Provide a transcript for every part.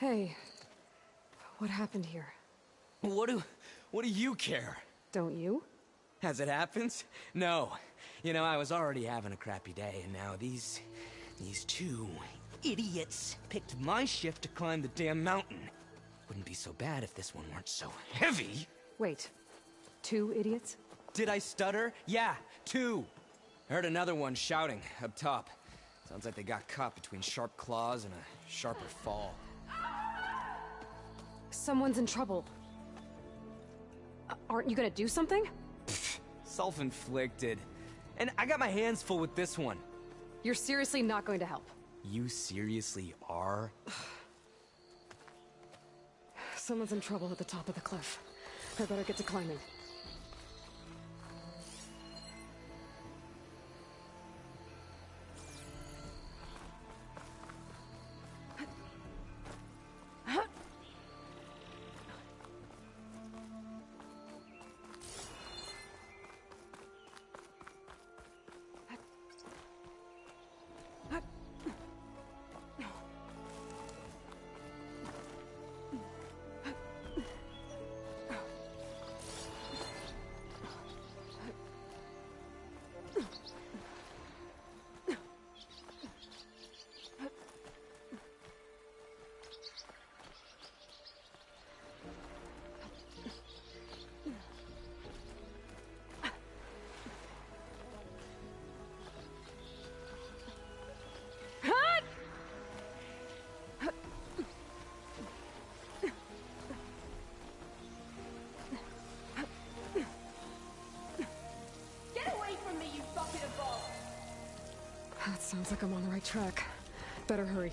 Hey, what happened here? What do you care? Don't you? As it happens? No. You know, I was already having a crappy day, and now these two idiots picked my shift to climb the damn mountain. Wouldn't be so bad if this one weren't so heavy. Wait, 2 idiots? Did I stutter? Yeah, 2. I heard another one shouting up top. Sounds like they got caught between sharp claws and a sharper fall. Someone's in trouble. Aren't you gonna do something? Self-inflicted. And I got my hands full with this one. You're seriously not going to help? You seriously are? Someone's in trouble at the top of the cliff. I better get to climbing. That sounds like I'm on the right track. Better hurry.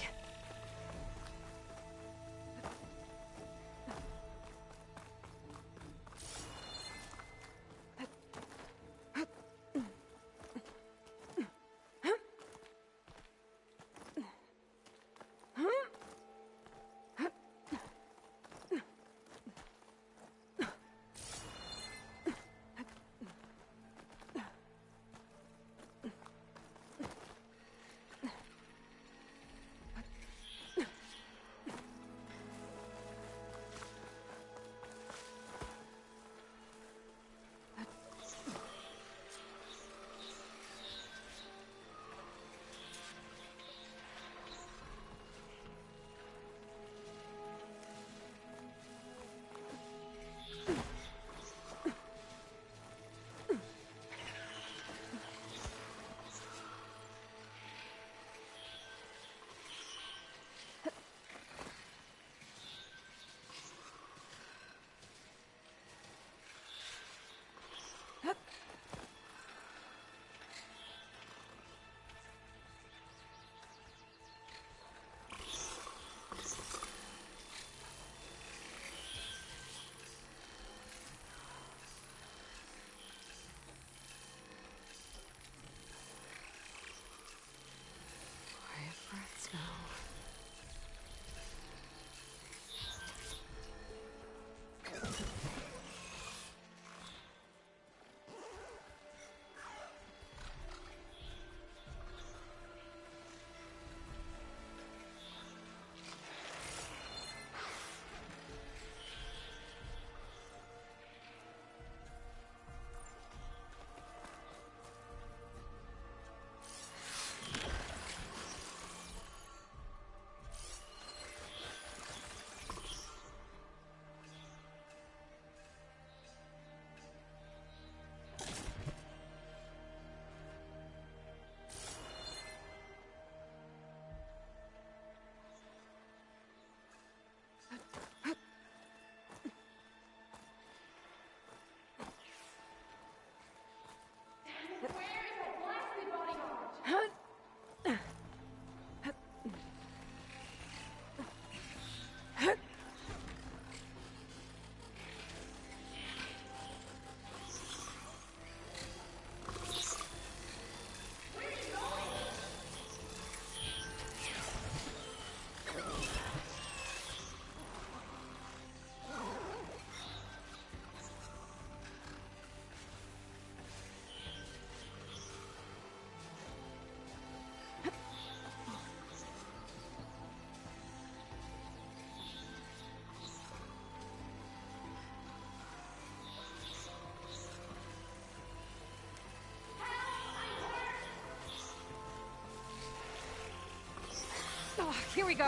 Here we go.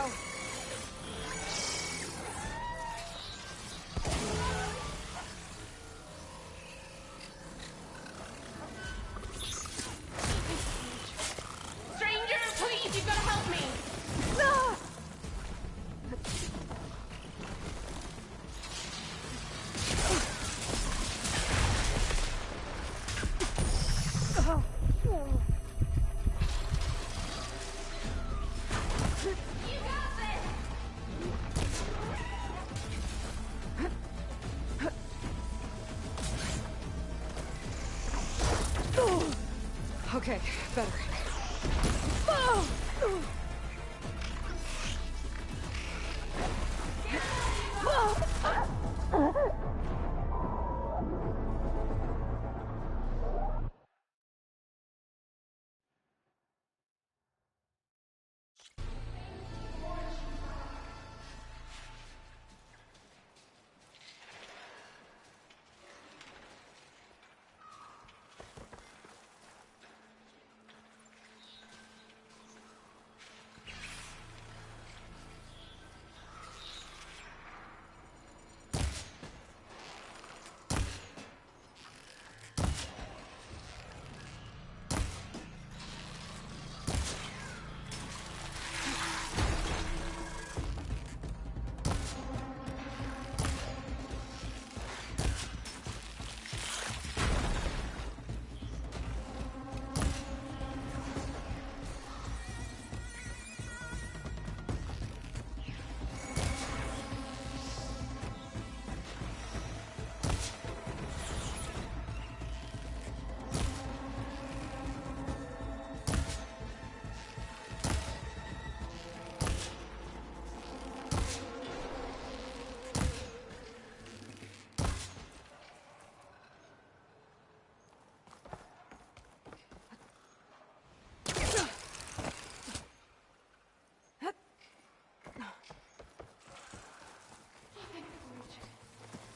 Stranger, please, you've got to help me! Ah! You got this! Okay, better.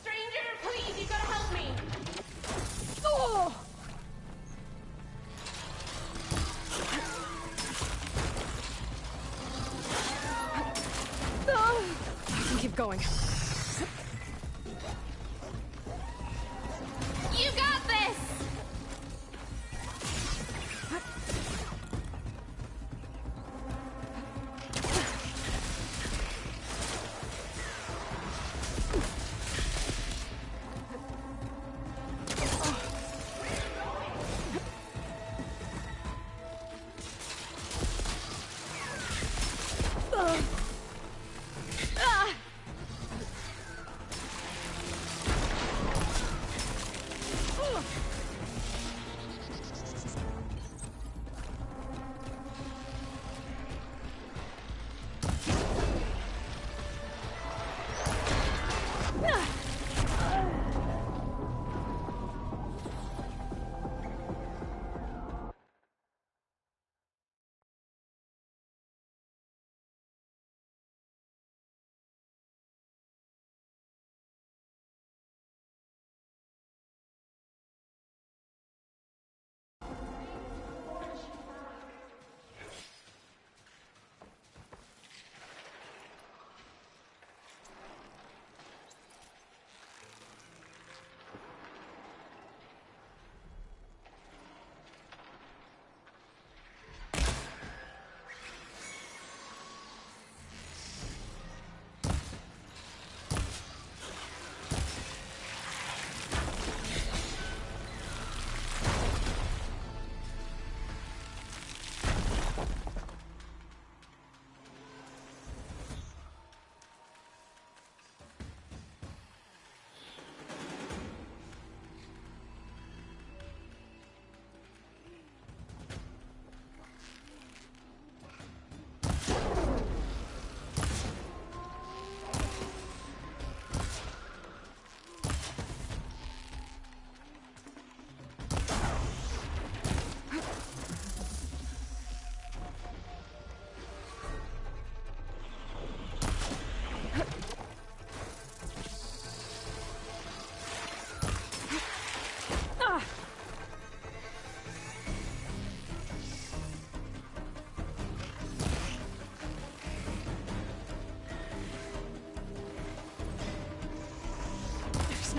Stranger, please, you've got to help me! Oh! I can keep going. You got this!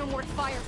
downward fire.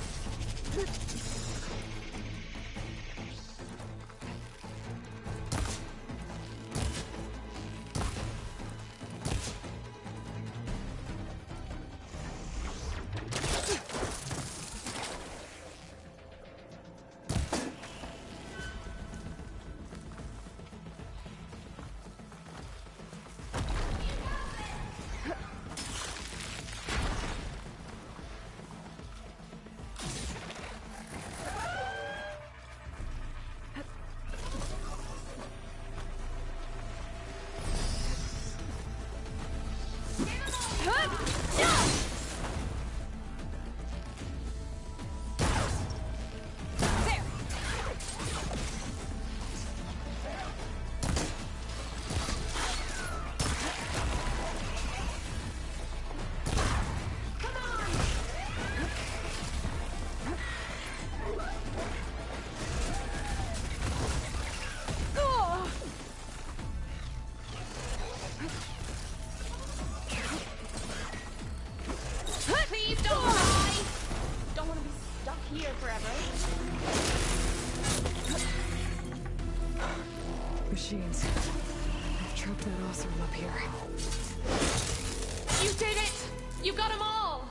Please don't die! Don't want to be stuck here forever. Machines. I've trapped that Oseram up here. You did it! You got them all!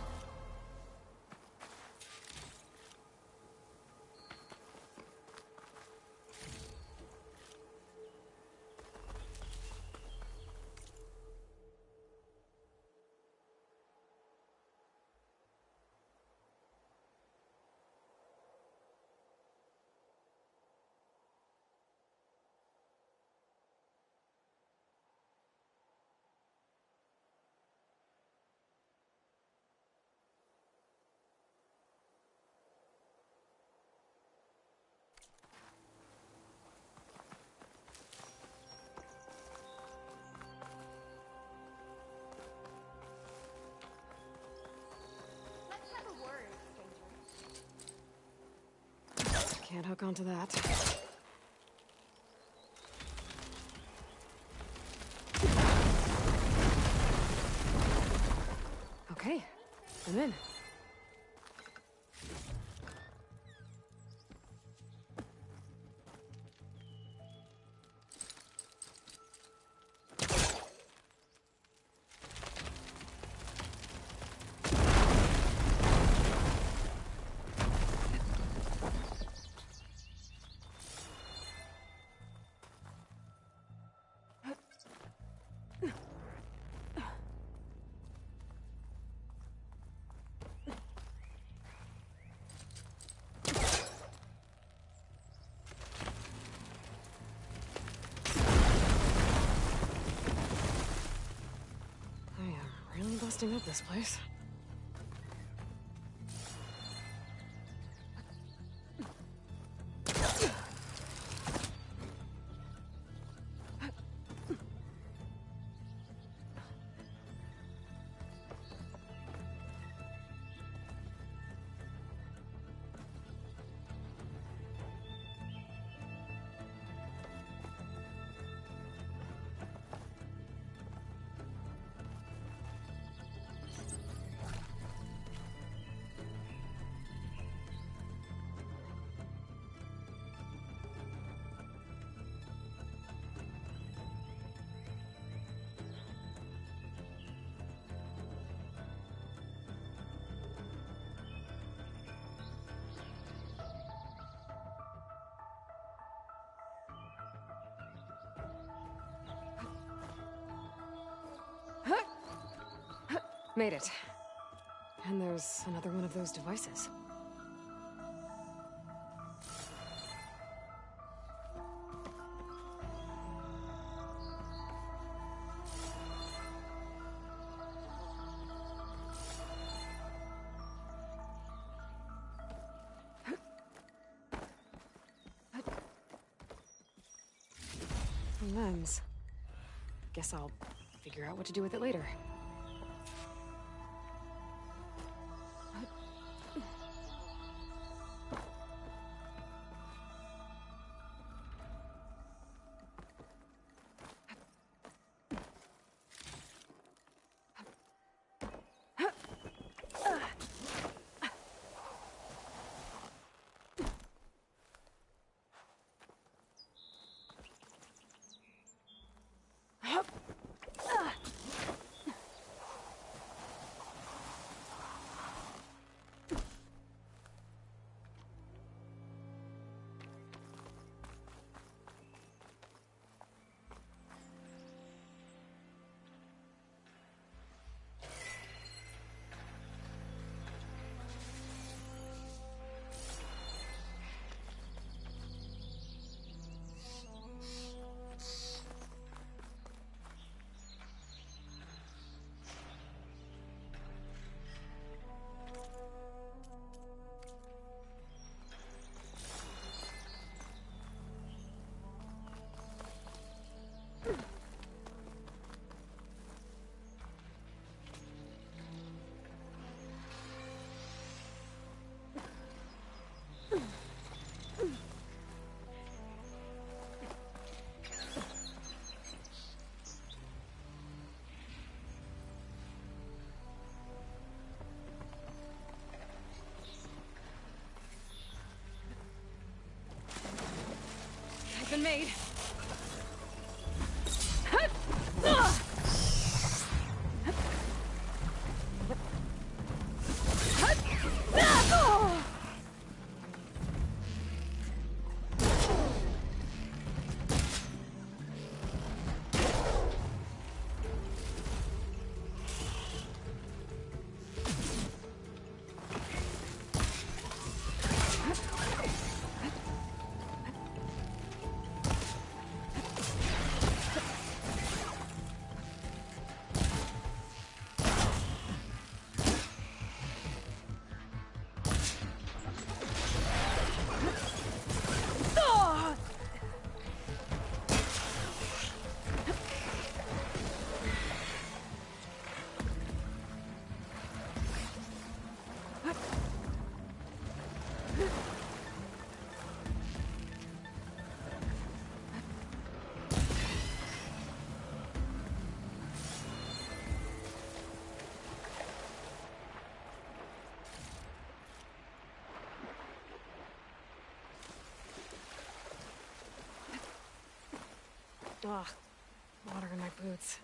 Let's have a word, stranger. Can't hook onto that. Okay, I'm in. Really busting up this place. Made it. And there's another one of those devices. A lens. Guess I'll figure out what to do with it later. been made. Ugh, water in my boots.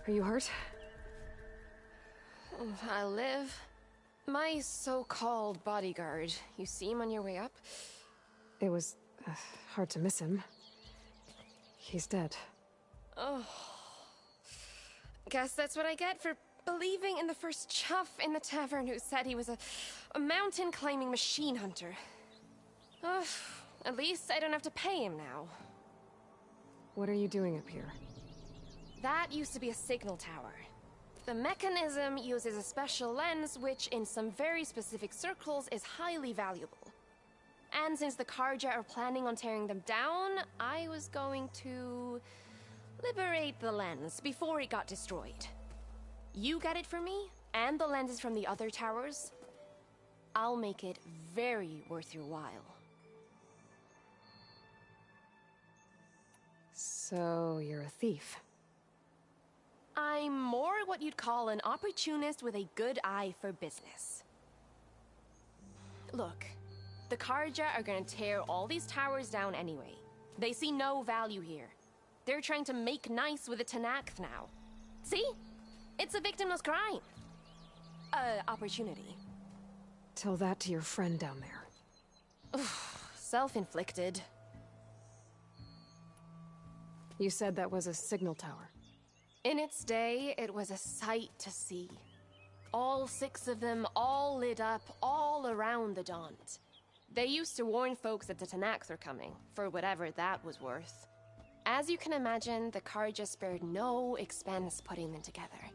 Are you hurt? I live. My so-called bodyguard. You see him on your way up? It was hard to miss him. He's dead. Oh. Guess that's what I get for believing in the first chuff in the tavern who said he was a mountain-climbing machine hunter. Ugh, at least I don't have to pay him now. What are you doing up here? That used to be a signal tower. The mechanism uses a special lens which, in some very specific circles, is highly valuable. And since the Karja are planning on tearing them down, I was going to liberate the lens before it got destroyed. You get it for me, and the lenses from the other towers. I'll make it very worth your while. So, you're a thief. I'm more what you'd call an opportunist with a good eye for business. Look, the Karja are gonna tear all these towers down anyway. They see no value here. They're trying to make nice with the Tenakth now. See? It's a victimless crime. Opportunity. Tell that to your friend down there. Self-inflicted. You said that was a signal tower. In its day, it was a sight to see. All 6 of them, all lit up, all around the Daunt. They used to warn folks that the Tenakth are coming, for whatever that was worth. As you can imagine, the Karja spared no expense putting them together.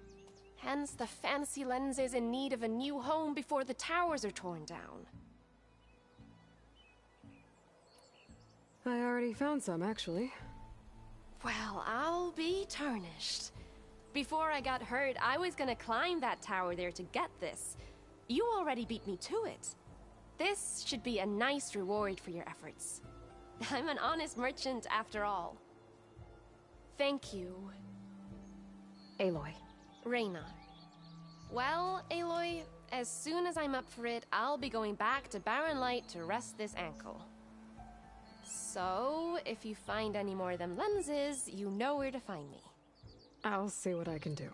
Hence the fancy lenses in need of a new home before the towers are torn down. I already found some, actually. Well, I'll be tarnished. Before I got hurt, I was gonna climb that tower there to get this. You already beat me to it. This should be a nice reward for your efforts. I'm an honest merchant after all. Thank you. Aloy. Reyna. Well, Aloy, as soon as I'm up for it, I'll be going back to Barren Light to rest this ankle. So, if you find any more of them lenses, you know where to find me. I'll see what I can do.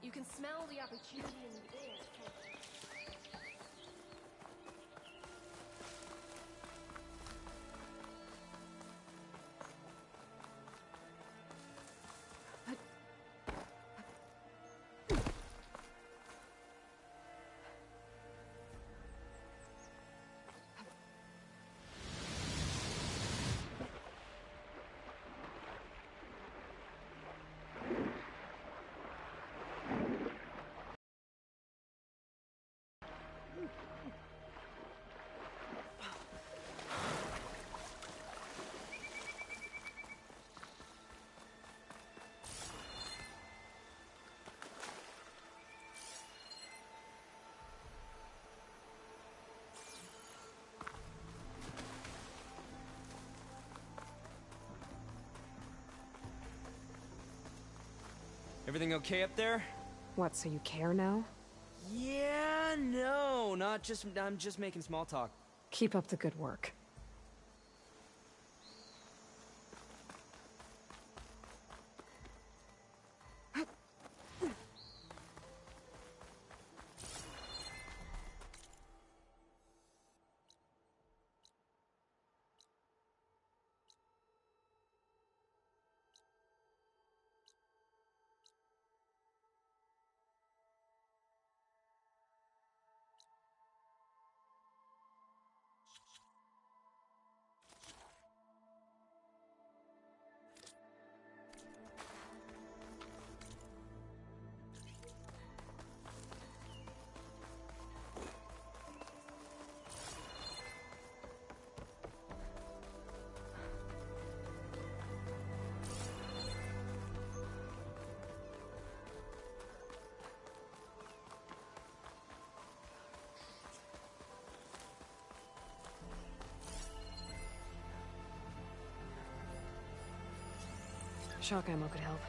You can smell the opportunity in the air. Everything okay up there? What, so you care now? Yeah, no, I'm just making small talk. Keep up the good work. Shock ammo could help.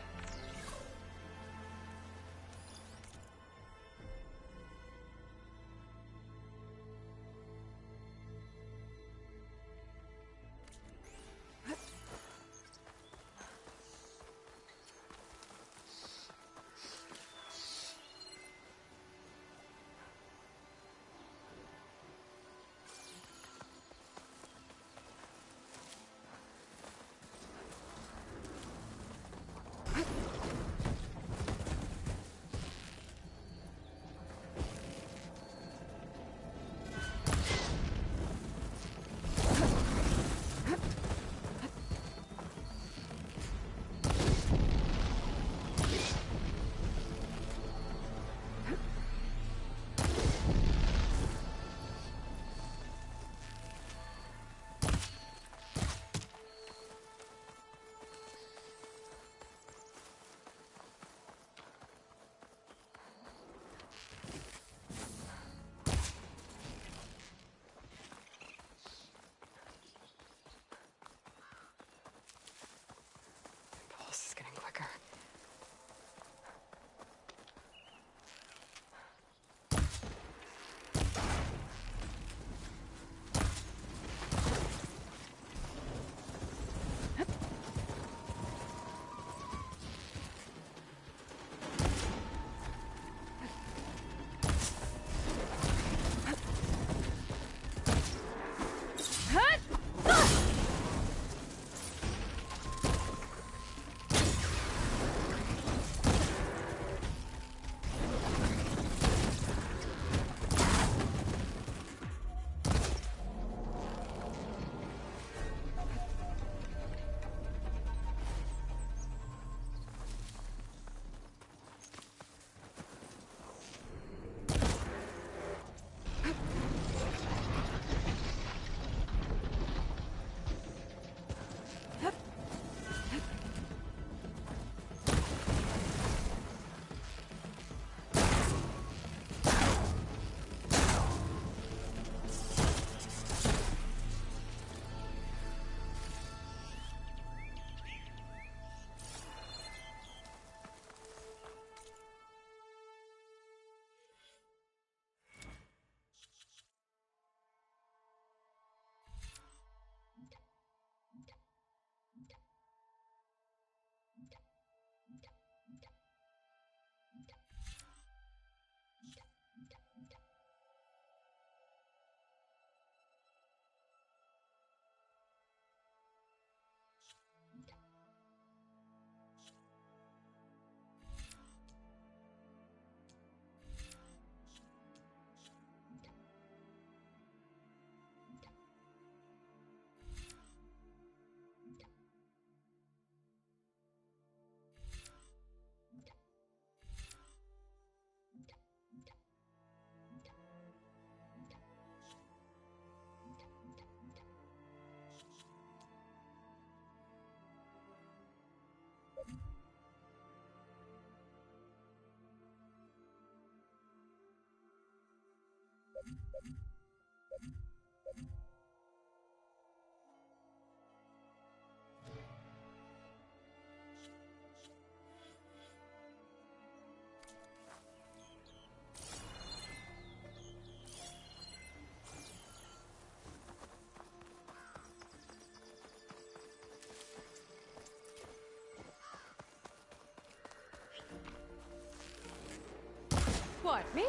What, me?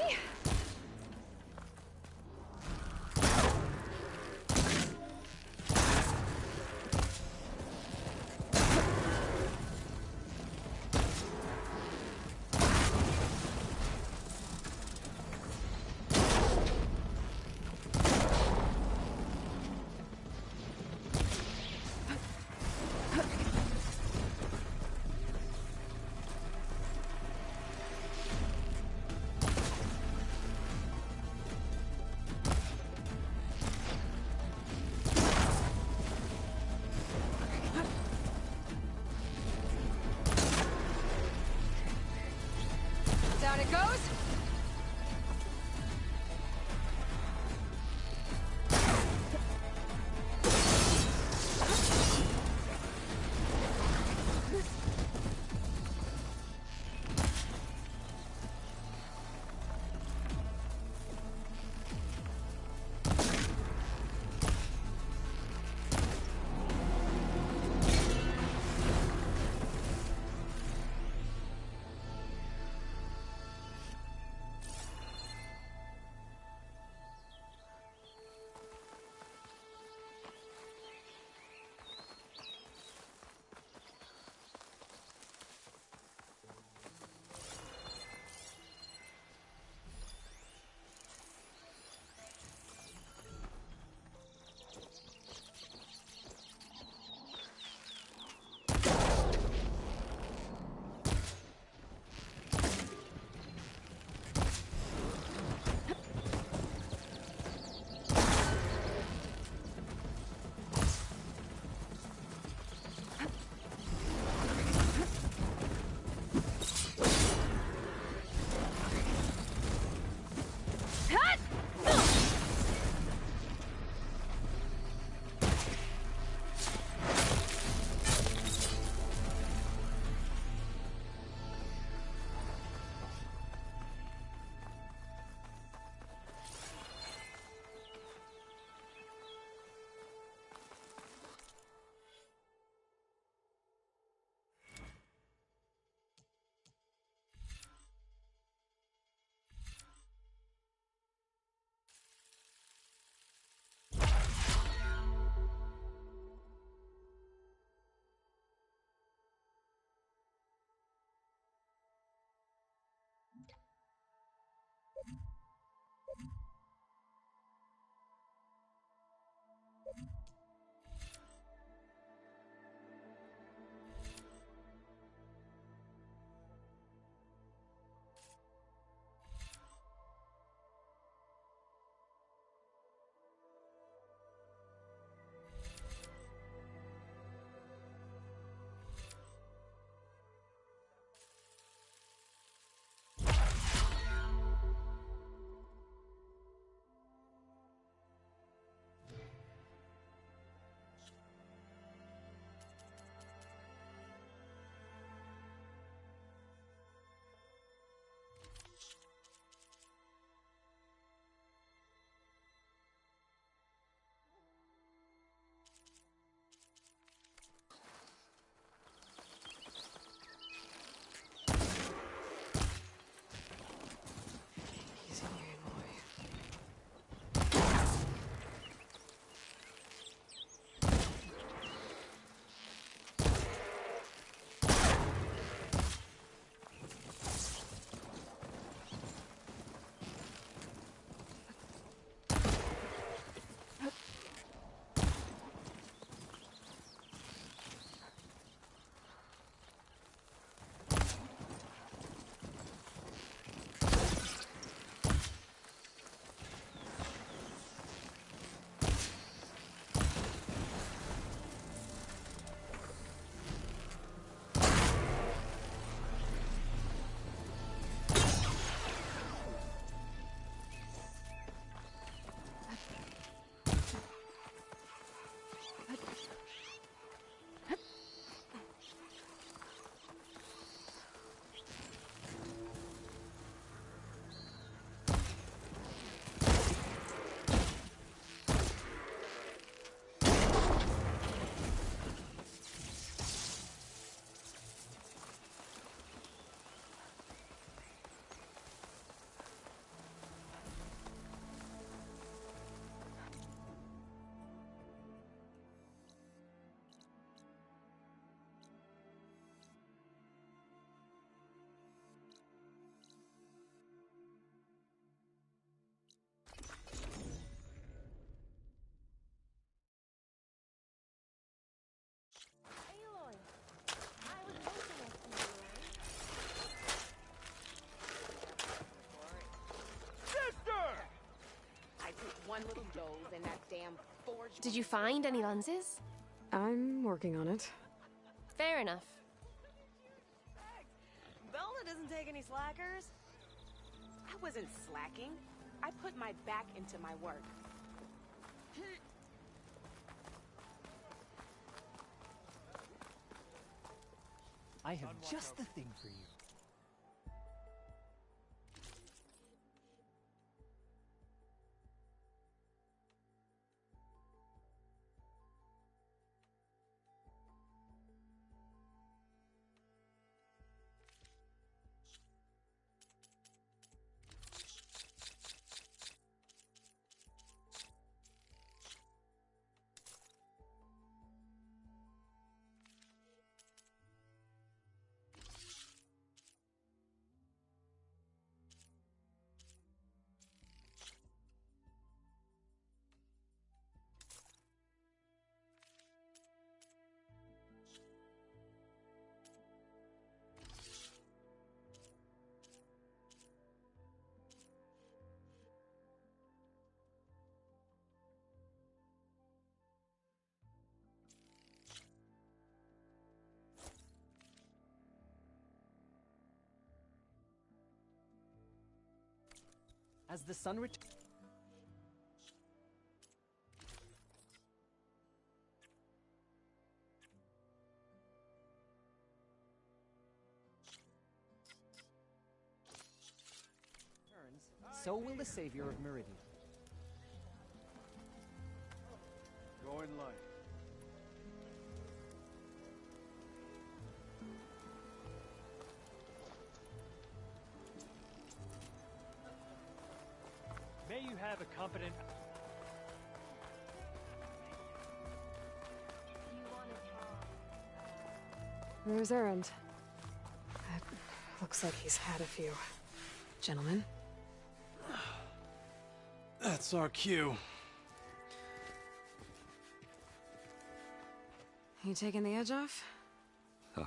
souls in that damn forge. Did you find any lenses? I'm working on it. Fair enough. Velma doesn't take any slackers. I wasn't slacking. I put my back into my work. I have just the thing for you. As the sun returns. So will the savior of Meridian. Going light. May you have a competent... Where's Erend? It looks like he's had a few. Gentlemen? That's our cue. You taking the edge off? Huh.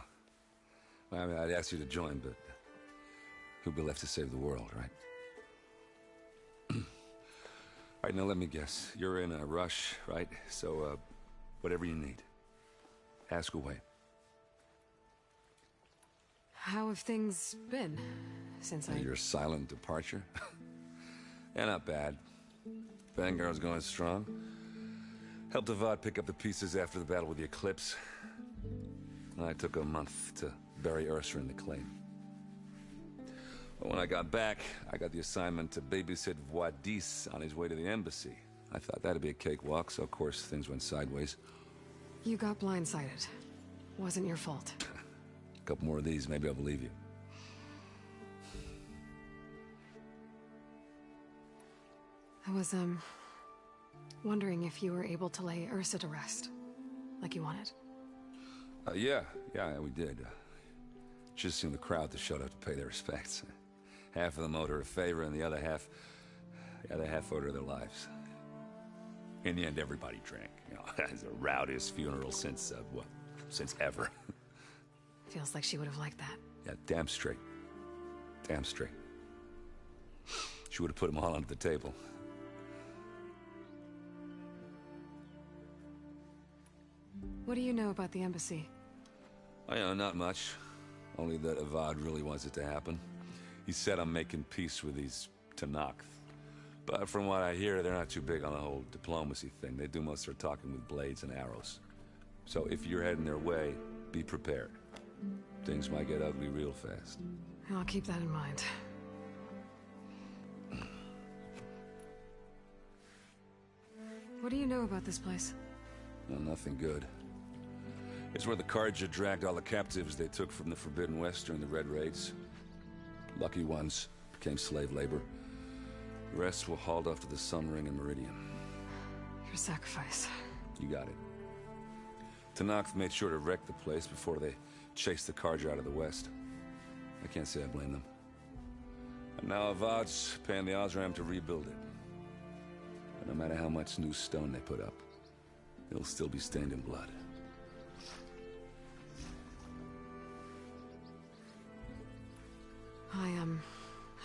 Well, I mean, I'd ask you to join, but who'd be left to save the world, right? All right, now let me guess. You're in a rush, right? So, whatever you need. Ask away. How have things been since Your silent departure? Yeah, not bad. Vanguard's going strong. Helped Avad pick up the pieces after the battle with the Eclipse. I took a month to bury Ursa in the claim. But when I got back, I got the assignment to babysit Voidis on his way to the embassy. I thought that'd be a cakewalk, so of course things went sideways. You got blindsided. Wasn't your fault. A couple more of these, maybe I'll believe you. I was, wondering if you were able to lay Ursa to rest, like you wanted. Yeah, we did. Just seemed the crowd that showed up to pay their respects. Half of them owed her a favor, and the other half owed her their lives. In the end, everybody drank. You know, it's the rowdiest funeral since ever. Feels like she would have liked that. Yeah, damn straight. Damn straight. She would have put them all under the table. What do you know about the embassy? I know not much. Only that Avad really wants it to happen. He said I'm making peace with these Tanakh. But from what I hear, they're not too big on the whole diplomacy thing. They do most of their talking with blades and arrows. So if you're heading their way, be prepared. Things might get ugly real fast. I'll keep that in mind. What do you know about this place? Well, nothing good. It's where the Carja dragged all the captives they took from the Forbidden West during the Red Raids. Lucky ones became slave labor. The rest were hauled off to the Sun Ring and Meridian. Your sacrifice. You got it. Tanakh made sure to wreck the place before they chased the Carja out of the West. I can't say I blame them. And now Avad's paying the Osram to rebuild it. And no matter how much new stone they put up, it'll still be stained in blood.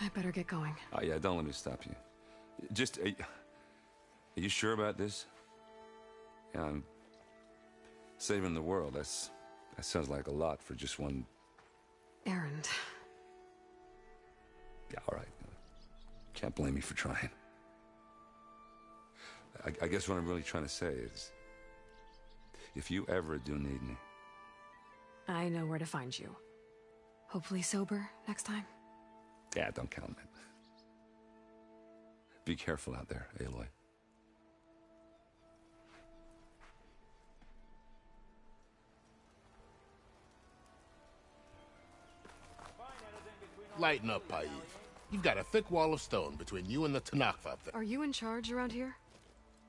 I better get going. Oh yeah, don't let me stop you. Just, Are you sure about this? Yeah, I'm saving the world. That sounds like a lot for just one... Errand. Yeah, all right. Can't blame me for trying. I guess what I'm really trying to say is, if you ever do need me... I know where to find you. Hopefully sober next time. Yeah, don't count on it. Be careful out there, Aloy. Lighten up, Paiv. You've got a thick wall of stone between you and the Tanakh up there. Are you in charge around here?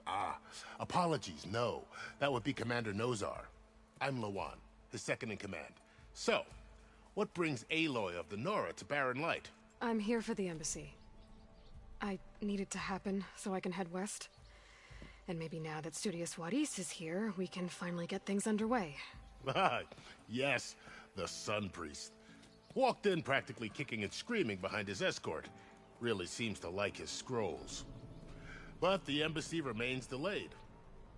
Ah, apologies, no. That would be Commander Nozar. I'm Lawan, his second in command. So, what brings Aloy of the Nora to Barren Light? I'm here for the embassy. I need it to happen so I can head west. And maybe now that Studious Wadis is here, we can finally get things underway. Yes, the Sun Priest. Walked in practically kicking and screaming behind his escort. Really seems to like his scrolls. But the embassy remains delayed.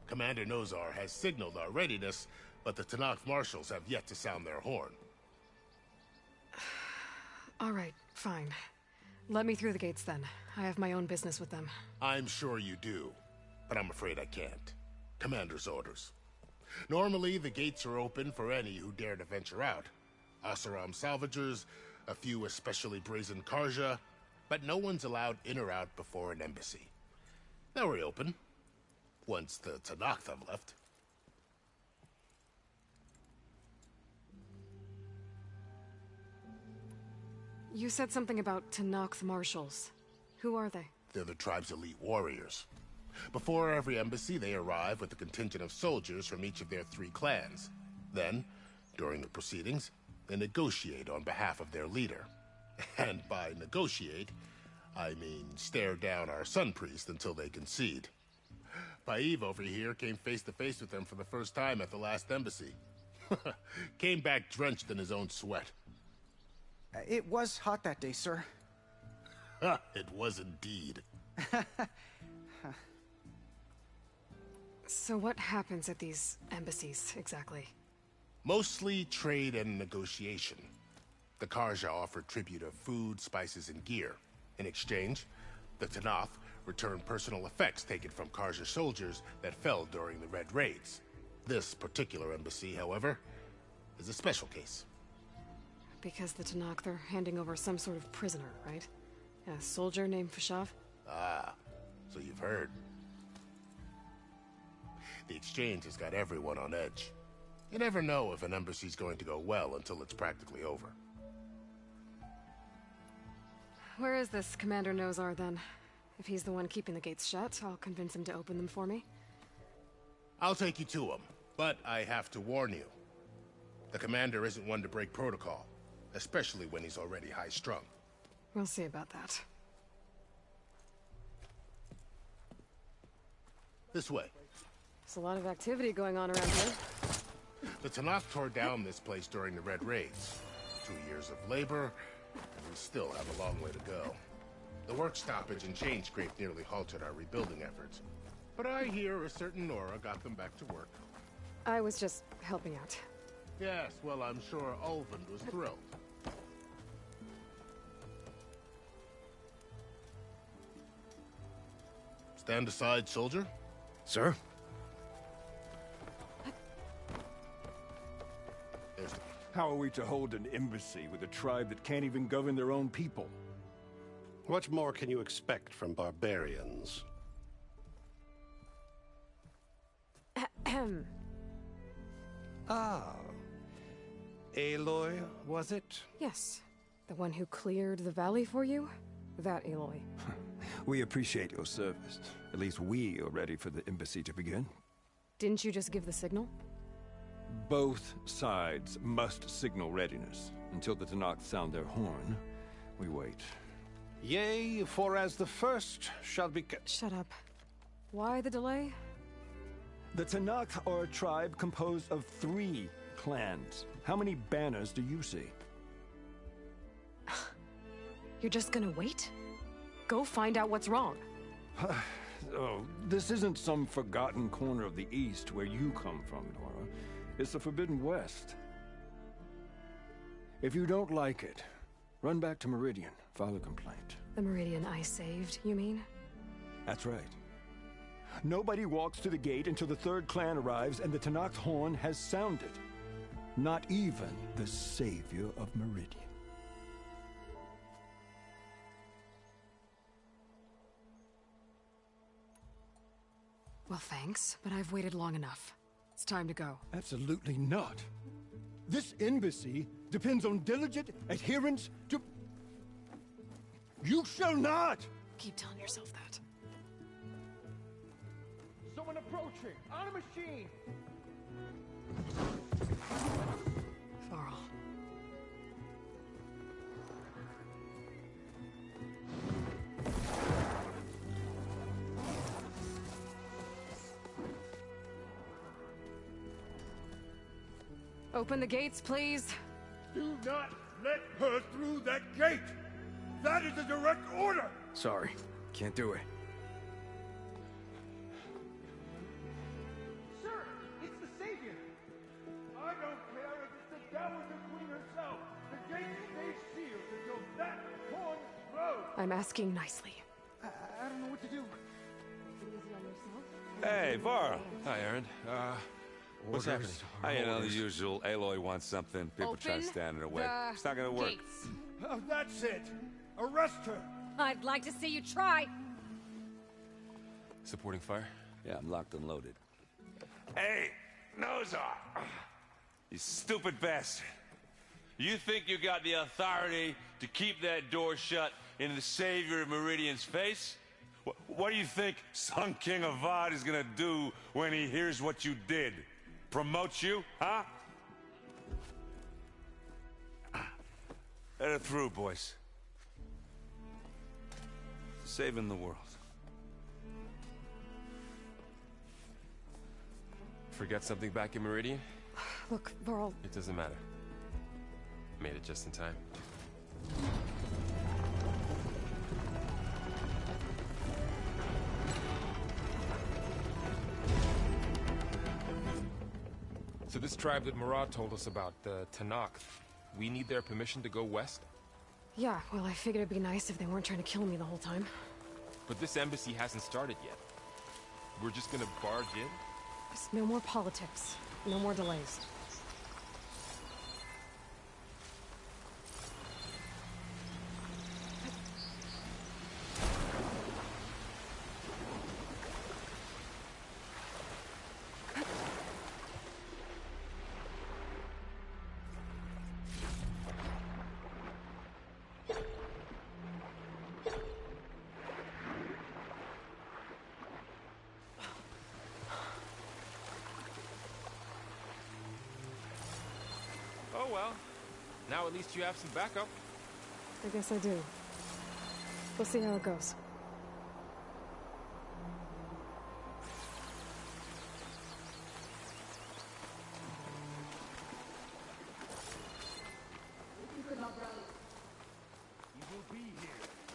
Commander Nozar has signaled our readiness, but the Tanakh marshals have yet to sound their horn. All right, fine. Let me through the gates then. I have my own business with them. I'm sure you do, but I'm afraid I can't. Commander's orders. Normally, the gates are open for any who dare to venture out. Asaram salvagers, a few especially brazen Karja, but no one's allowed in or out before an embassy. They'll reopen, once the Tanakh have left. You said something about Tanakh marshals. Who are they? They're the tribe's elite warriors. Before every embassy, they arrive with a contingent of soldiers from each of their 3 clans. Then, during the proceedings, they negotiate on behalf of their leader. And by negotiate, I mean stare down our Sun Priest until they concede. Paiv over here came face to face with them for the first time at the last embassy. Came back drenched in his own sweat. It was hot that day, sir. It was indeed. So what happens at these embassies, exactly? Mostly trade and negotiation. The Karja offer tribute of food, spices, and gear. In exchange, the Tanakh return personal effects taken from Karja soldiers that fell during the Red Raids. This particular embassy, however, is a special case. Because the Tanakh, they're handing over some sort of prisoner, right? A soldier named Fashav? Ah, so you've heard. The exchange has got everyone on edge. You never know if an embassy's going to go well until it's practically over. Where is this Commander Nozar, then? If he's the one keeping the gates shut, I'll convince him to open them for me. I'll take you to him, but I have to warn you. The commander isn't one to break protocol, especially when he's already high-strung. We'll see about that. This way. There's a lot of activity going on around here. The Tanakh tore down this place during the Red Raids. 2 years of labor, and we still have a long way to go. The work stoppage and chain scrape nearly halted our rebuilding efforts. But I hear a certain Nora got them back to work. I was just helping out. Yes, well, I'm sure Ulvund was thrilled. Stand aside, soldier. Sir? How are we to hold an embassy with a tribe that can't even govern their own people? What more can you expect from barbarians? Ahem. Ah. Aloy, was it? Yes. The one who cleared the valley for you? That Aloy. We appreciate your service. At least we are ready for the embassy to begin. Didn't you just give the signal? Both sides must signal readiness. Until the Tanakh sound their horn, we wait. Yea, for as the first shall be... Shut up. Why the delay? The Tanakh are a tribe composed of 3 clans. How many banners do you see? You're just gonna wait? Go find out what's wrong. Oh, this isn't some forgotten corner of the East where you come from, Nora. It's the Forbidden West. If you don't like it, run back to Meridian, file a complaint. The Meridian I saved, you mean? That's right. Nobody walks to the gate until the third clan arrives and the Tenakth horn has sounded. Not even the savior of Meridian. Well, thanks, but I've waited long enough. It's time to go. Absolutely not. This embassy depends on diligent adherence to... You shall not! Keep telling yourself that. Someone approaching! On a machine! Varl. Open the gates, please. Do not let her through that gate! That is a direct order! Sorry, can't do it. Sir, it's the Savior! I don't care if it's the Dowager Queen herself! The gate stays sealed until that horn blows! I'm asking nicely. I don't know what to do. Hey, Varl. Hi, Aaron. What's happening? You know, the usual. Aloy wants something. People try to stand in her way. It's not gonna work. Gates. Oh, that's it! Arrest her! I'd like to see you try. Supporting fire? Yeah, I'm locked and loaded. Hey, Nozar! You stupid bastard. You think you got the authority to keep that door shut in the savior of Meridian's face? What do you think Sun King Avad is gonna do when he hears what you did? Promote you, huh? Let her through, boys. Saving the world. Forget something back in Meridian? Look, Varl. It doesn't matter. Made it just in time. So this tribe that Murad told us about, the Tenakth, we need their permission to go west? Yeah, well, I figured it'd be nice if they weren't trying to kill me the whole time. But this embassy hasn't started yet. We're just gonna barge in? Just no more politics. No more delays. Oh well. Now at least you have some backup. I guess I do. We'll see how it goes.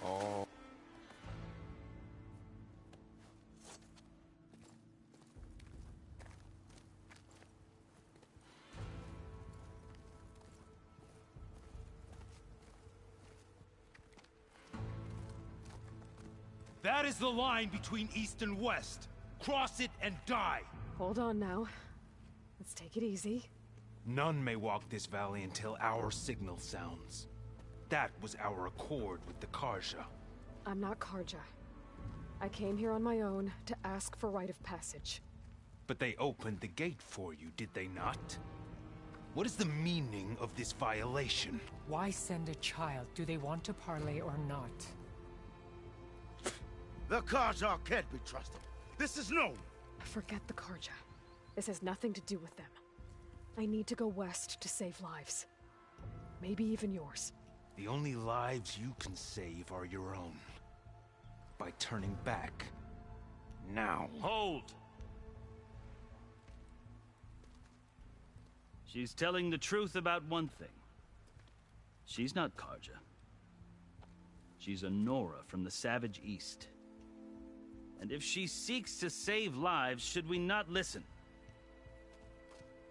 Oh. That is the line between East and West. Cross it and die. Hold on now. Let's take it easy. None may walk this valley until our signal sounds. That was our accord with the Karja. I'm not Karja. I came here on my own to ask for rite of passage. But they opened the gate for you, did they not? What is the meaning of this violation? Why send a child? Do they want to parley or not? The Karja can't be trusted. This is known. Forget the Karja. This has nothing to do with them. I need to go west to save lives. Maybe even yours. The only lives you can save are your own. By turning back. Now. Hold! She's telling the truth about one thing. She's not Karja. She's a Nora from the Savage East. And if she seeks to save lives, should we not listen?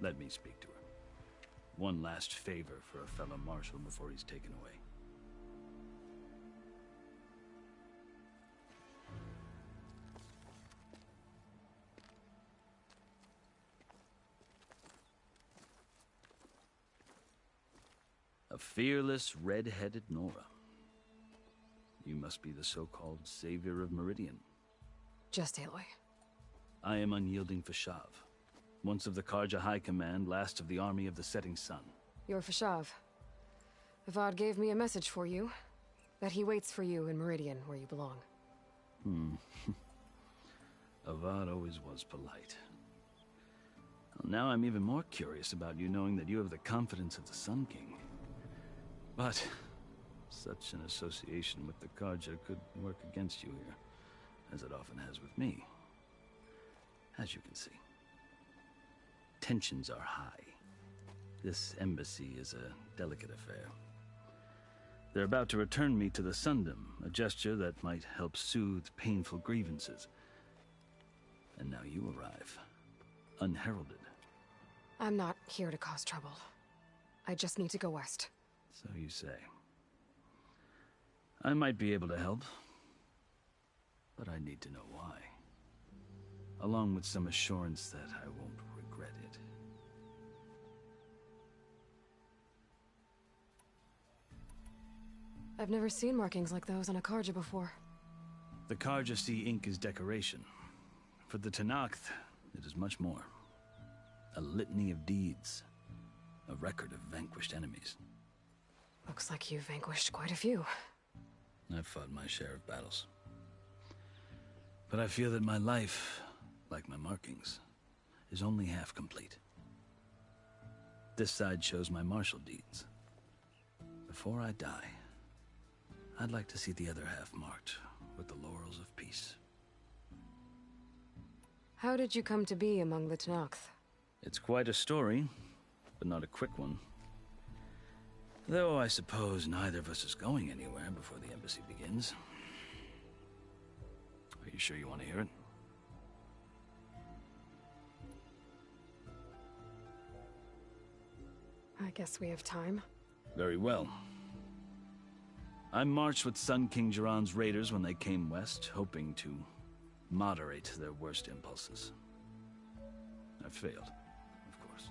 Let me speak to her. One last favor for a fellow marshal before he's taken away. A fearless, red-headed Nora. You must be the so-called savior of Meridian. Just Aloy. I am unyielding Fashav, once of the Karja High Command, last of the army of the Setting Sun. You're Fashav. Avad gave me a message for you. That he waits for you in Meridian, where you belong. Avad always was polite. Well, now I'm even more curious about you knowing that you have the confidence of the Sun King. But such an association with the Karja could work against you here, as it often has with me. As you can see, tensions are high. This embassy is a delicate affair. They're about to return me to the Sundom, a gesture that might help soothe painful grievances. And now you arrive, unheralded. I'm not here to cause trouble. I just need to go west. So you say. I might be able to help, but I need to know why. Along with some assurance that I won't regret it. I've never seen markings like those on a Karja before. The Karja see ink as decoration. For the Tenakth, it is much more. A litany of deeds. A record of vanquished enemies. Looks like you've vanquished quite a few. I've fought my share of battles. But I feel that my life, like my markings, is only half complete. This side shows my martial deeds. Before I die, I'd like to see the other half marked with the laurels of peace. How did you come to be among the Tenakth? It's quite a story, but not a quick one. Though I suppose neither of us is going anywhere before the embassy begins. Are you sure you want to hear it? I guess we have time. Very well. I marched with Sun King Jiran's raiders when they came west, hoping to moderate their worst impulses. I failed, of course.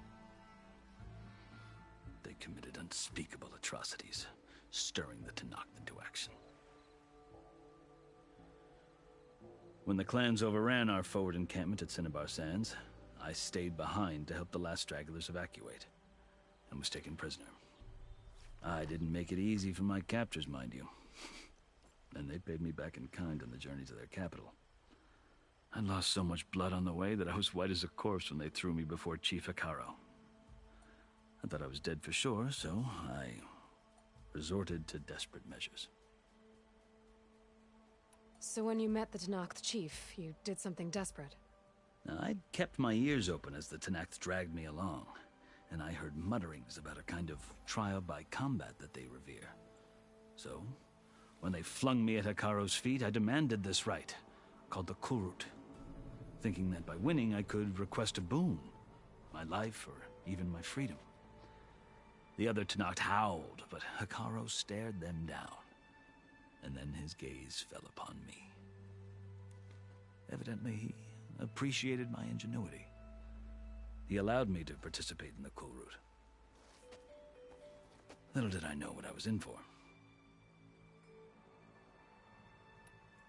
They committed unspeakable atrocities, stirring the Tenakth into action. When the clans overran our forward encampment at Cinnabar Sands, I stayed behind to help the last stragglers evacuate, and was taken prisoner. I didn't make it easy for my captors, mind you. And they paid me back in kind on the journey to their capital. I lost so much blood on the way that I was white as a corpse when they threw me before Chief Hekaro. I thought I was dead for sure, so I resorted to desperate measures. So when you met the Tenakth chief, you did something desperate? Now, I'd kept my ears open as the Tenakth dragged me along, and I heard mutterings about a kind of trial by combat that they revere. So, when they flung me at Hekaro's feet, I demanded this right, called the Kulrut, thinking that by winning I could request a boon, my life or even my freedom. The other Tenakth howled, but Hekaro stared them down, and then his gaze fell upon me. Evidently, he appreciated my ingenuity. He allowed me to participate in the Kulrut. Little did I know what I was in for.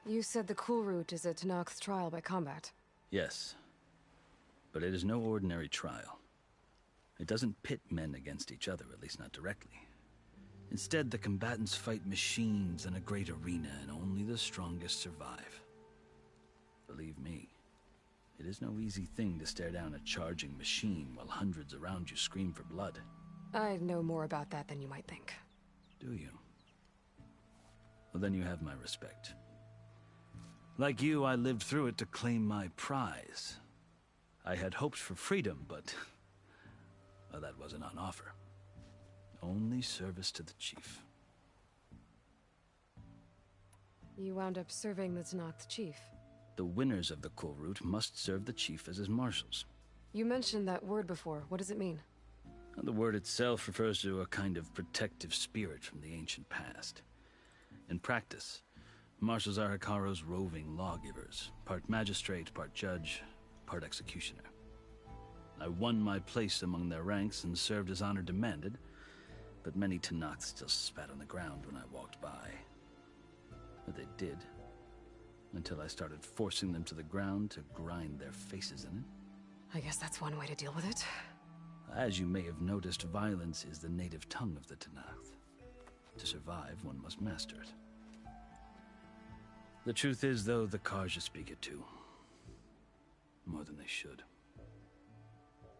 You said the Kulrut is a Tenakth trial by combat. Yes, but it is no ordinary trial. It doesn't pit men against each other, at least not directly. Instead, the combatants fight machines in a great arena, and only the strongest survive. Believe me, it is no easy thing to stare down a charging machine while hundreds around you scream for blood. I know more about that than you might think. Do you? Well, then you have my respect. Like you, I lived through it to claim my prize. I had hoped for freedom, but well, that wasn't on offer. Only service to the chief. You wound up serving the Tenakth chief. The winners of the cool route must serve the chief as his marshals. You mentioned that word before. What does it mean? The word itself refers to a kind of protective spirit from the ancient past. In practice, marshals are Hikaru's roving lawgivers, part magistrate, part judge, part executioner. I won my place among their ranks and served as honor demanded, but many Tenakth still spat on the ground when I walked by. But they did, until I started forcing them to the ground to grind their faces in it. I guess that's one way to deal with it. As you may have noticed, violence is the native tongue of the Tenakth. To survive, one must master it. The truth is, though, the Karja speak it too. More than they should.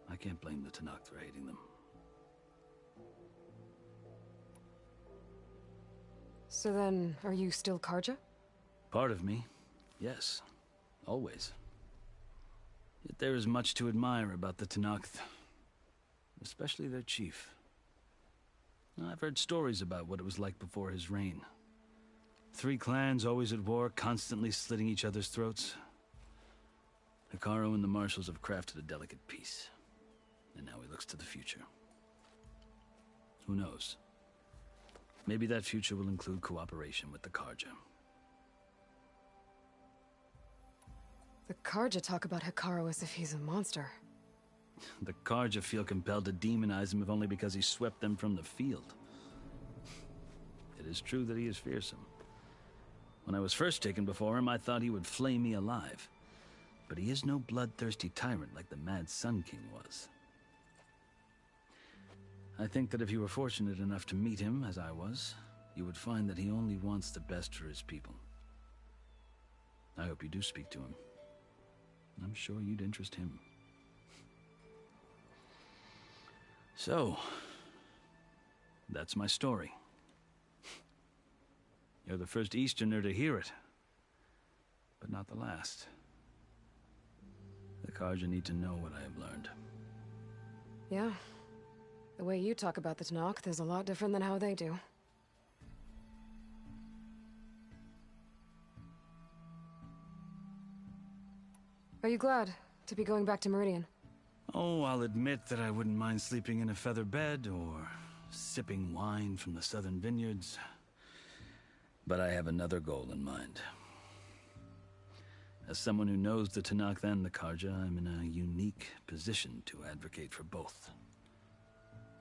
I can't blame the Tenakth for hating them. So then, are you still Karja? Part of me, yes. Always. Yet there is much to admire about the Tenakth. Especially their chief. I've heard stories about what it was like before his reign. 3 clans always at war, constantly slitting each other's throats. Hikaru and the marshals have crafted a delicate peace. And now he looks to the future. Who knows? Maybe that future will include cooperation with the Karja. The Karja talk about Hikaru as if he's a monster. The Karja feel compelled to demonize him if only because he swept them from the field. It is true that he is fearsome. When I was first taken before him, I thought he would flay me alive. But he is no bloodthirsty tyrant like the Mad Sun King was. I think that if you were fortunate enough to meet him, as I was, you would find that he only wants the best for his people. I hope you do speak to him. I'm sure you'd interest him. So, that's my story. You're the first Easterner to hear it, but not the last. The Karja need to know what I have learned. Yeah. The way you talk about the Tenakth is a lot different than how they do. Are you glad to be going back to Meridian? Oh, I'll admit that I wouldn't mind sleeping in a feather bed or sipping wine from the southern vineyards. But I have another goal in mind. As someone who knows the Tenakth and the Karja, I'm in a unique position to advocate for both.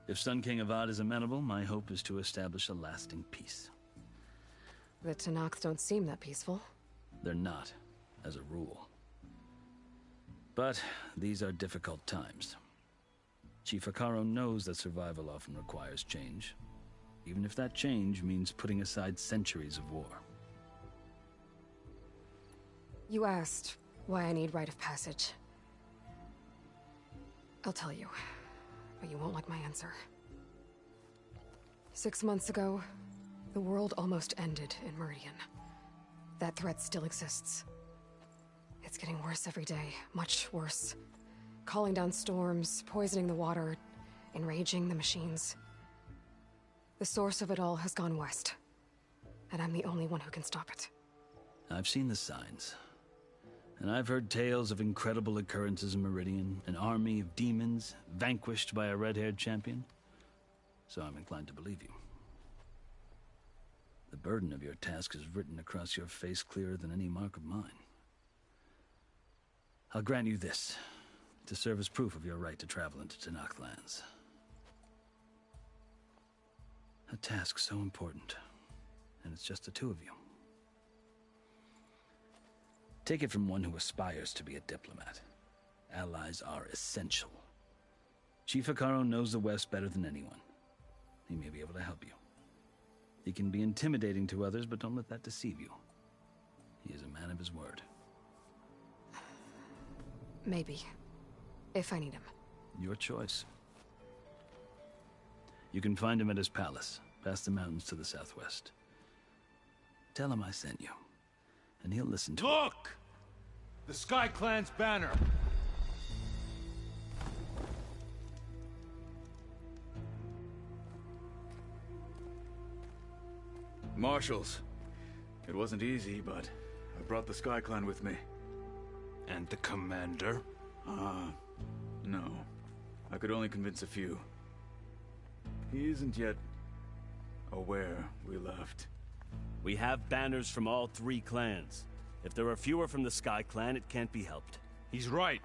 If Sun King Avad is amenable, my hope is to establish a lasting peace. The Tenakth don't seem that peaceful. They're not, as a rule. But these are difficult times. Chief Hikaru knows that survival often requires change, even if that change means putting aside centuries of war. You asked why I need rite of passage. I'll tell you, but you won't like my answer. 6 months ago, the world almost ended in Meridian. That threat still exists. It's getting worse every day, much worse. Calling down storms, poisoning the water, enraging the machines. The source of it all has gone west, and I'm the only one who can stop it. I've seen the signs. And I've heard tales of incredible occurrences in Meridian, an army of demons vanquished by a red-haired champion. So I'm inclined to believe you. The burden of your task is written across your face clearer than any mark of mine. I'll grant you this, to serve as proof of your right to travel into Tenakth lands. A task so important, and it's just the two of you. Take it from one who aspires to be a diplomat. Allies are essential. Chief Hikaru knows the West better than anyone. He may be able to help you. He can be intimidating to others, but don't let that deceive you. He is a man of his word. Maybe. If I need him. Your choice. You can find him at his palace, past the mountains to the southwest. Tell him I sent you, and he'll listen to it. Look! The Sky Clan's banner! Marshals. It wasn't easy, but I brought the Sky Clan with me. And the commander? No. I could only convince a few. He isn't yet aware we left. We have banners from all 3 clans. If there are fewer from the Sky Clan, it can't be helped. He's right.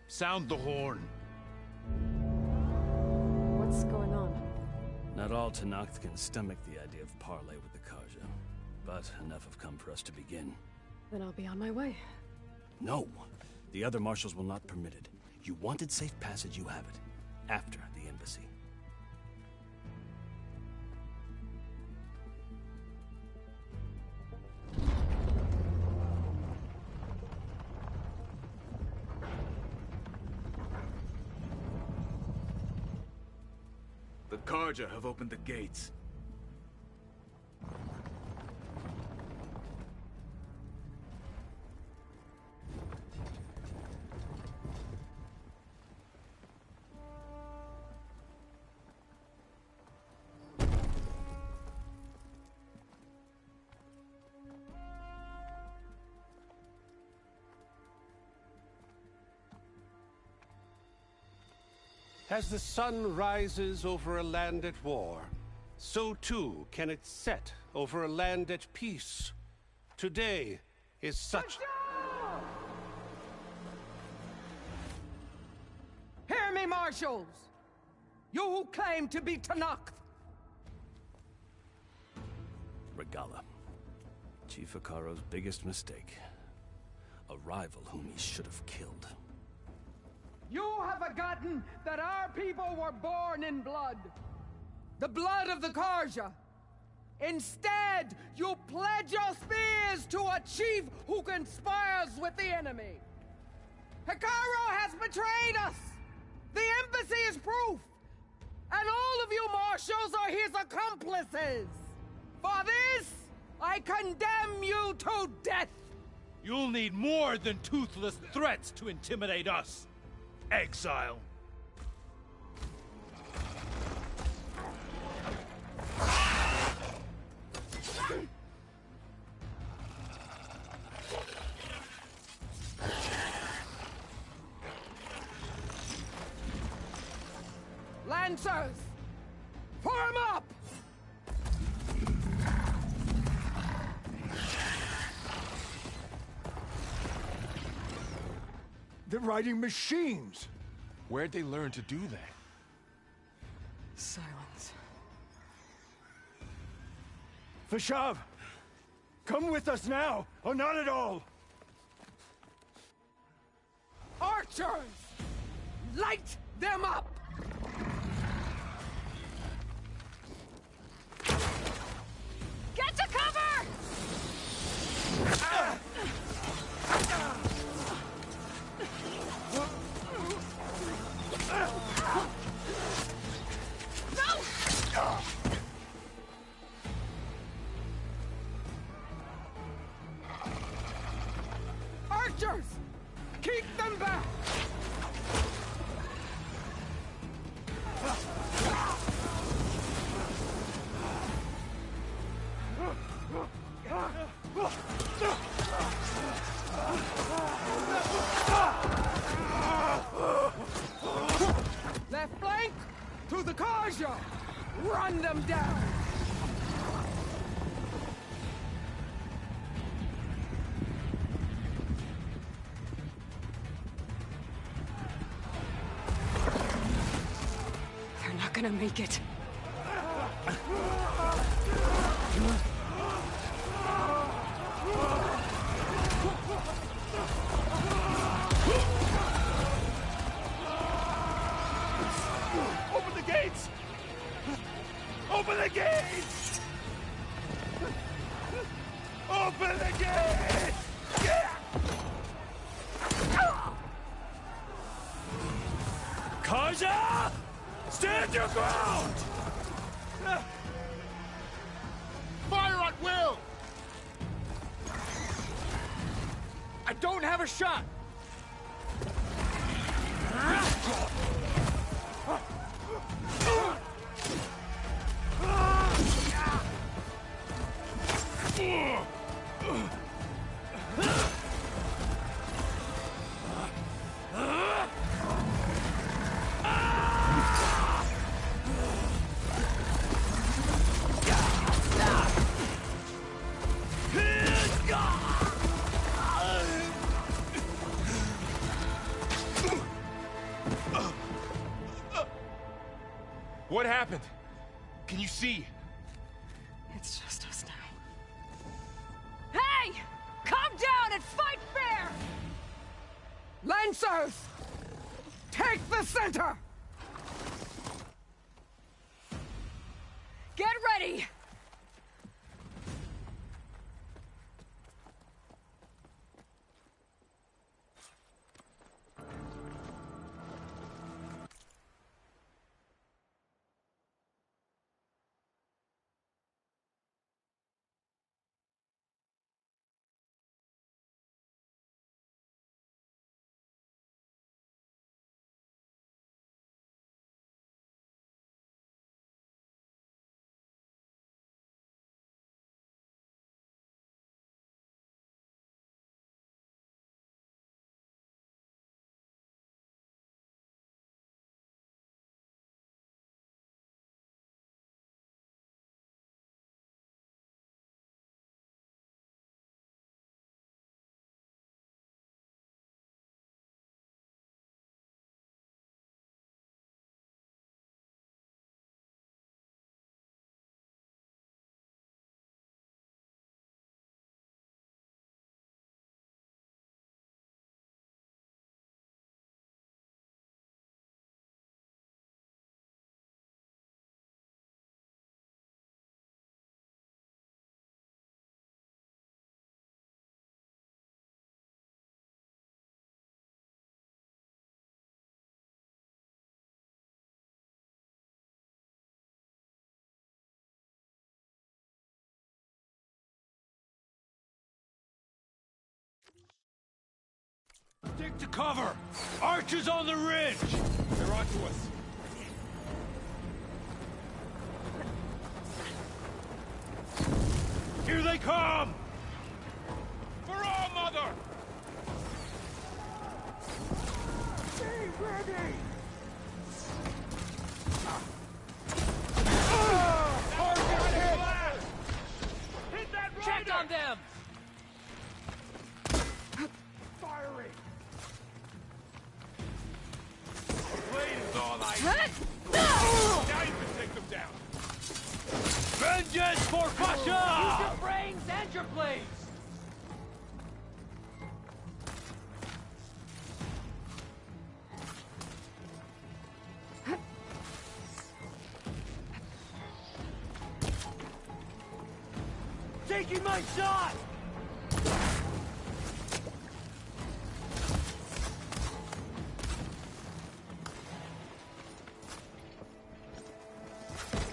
Sound the horn. What's going on? Not all Tenakth can stomach the idea of parley with the Karja, but enough have come for us to begin. Then I'll be on my way. No! The other marshals will not permit it. You wanted safe passage, you have it. After the embassy. The Karja have opened the gates. As the sun rises over a land at war, so too can it set over a land at peace. Today is such... Hear me, marshals! You who claim to be Tenakth! Regala. Chief Akaro's biggest mistake. A rival whom he should have killed. You have forgotten that our people were born in blood. The blood of the Karja. Instead, you pledge your spears to a chief who conspires with the enemy. Akaro has betrayed us! The embassy is proof! And all of you marshals are his accomplices! For this, I condemn you to death! You'll need more than toothless threats to intimidate us. Exile. Lancers! Form up! They're riding machines! Where'd they learn to do that? Silence. Fashav! Come with us now, or not at all! Archers! Light them up! Get to cover! Archers! Keep them back! Left flank! To the Karja! Run them down! They're not gonna make it. Open the gates! Open the gates! Open the gates! Karja! Stand your ground! Fire at will! I don't have a shot! What happened? Can you see? It's just us now. Hey! Calm down and fight fair! Lancers! Take the center! Get ready! Stick to cover! Archers on the ridge! They're onto us. Here they come! For all, mother! Stay ready! Hit that rider! Check on them! Firing! A blade is all I need. Now you can take them down. Vengeance for Use Prussia! your brains and your blades! Taking my shot!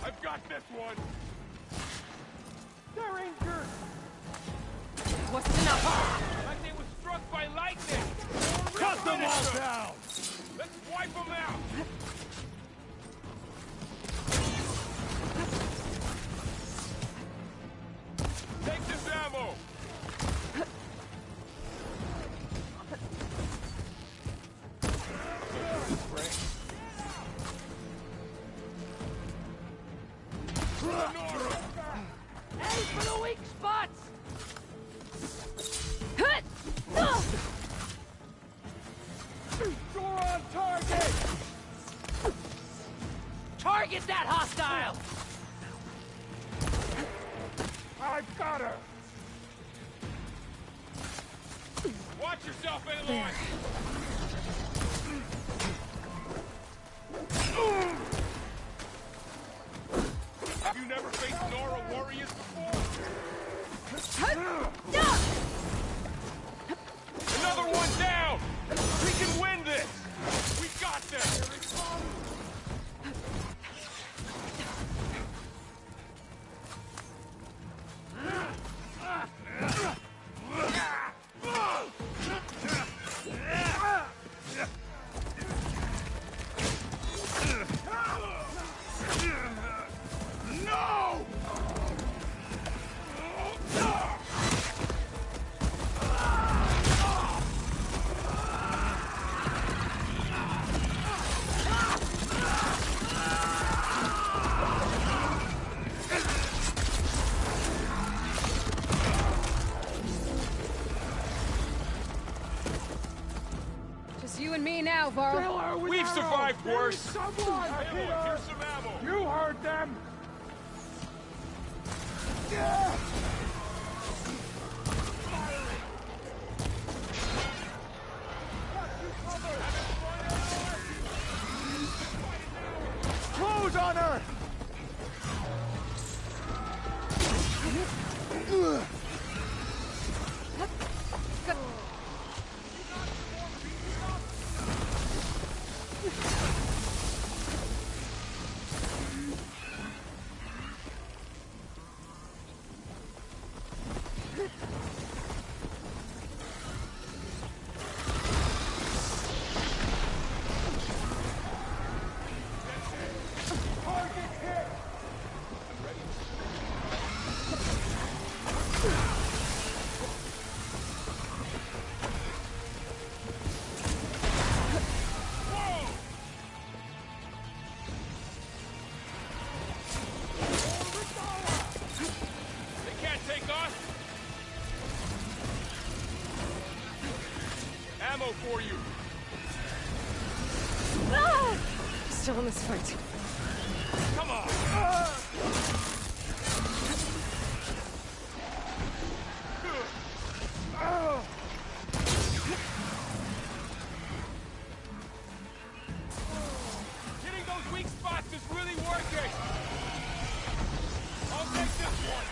I've got this one. They're injured! Wasn't enough! Like they were struck by lightning. Cut them all down! Let's wipe them out. Take this ammo. Aim for the weak spots! You're on target! Target that hostile! I've got her. Watch yourself, Aloy. Have you never faced Nora warriors before? Another one down! We can win this! We got this! No! Just you and me now, Varl. We've survived worse. Someone! Aloy, here's some ammo. You heard them! Close on her! For you. Ah! Still in this fight. Come on. Hitting those weak spots is really working. I'll take this one.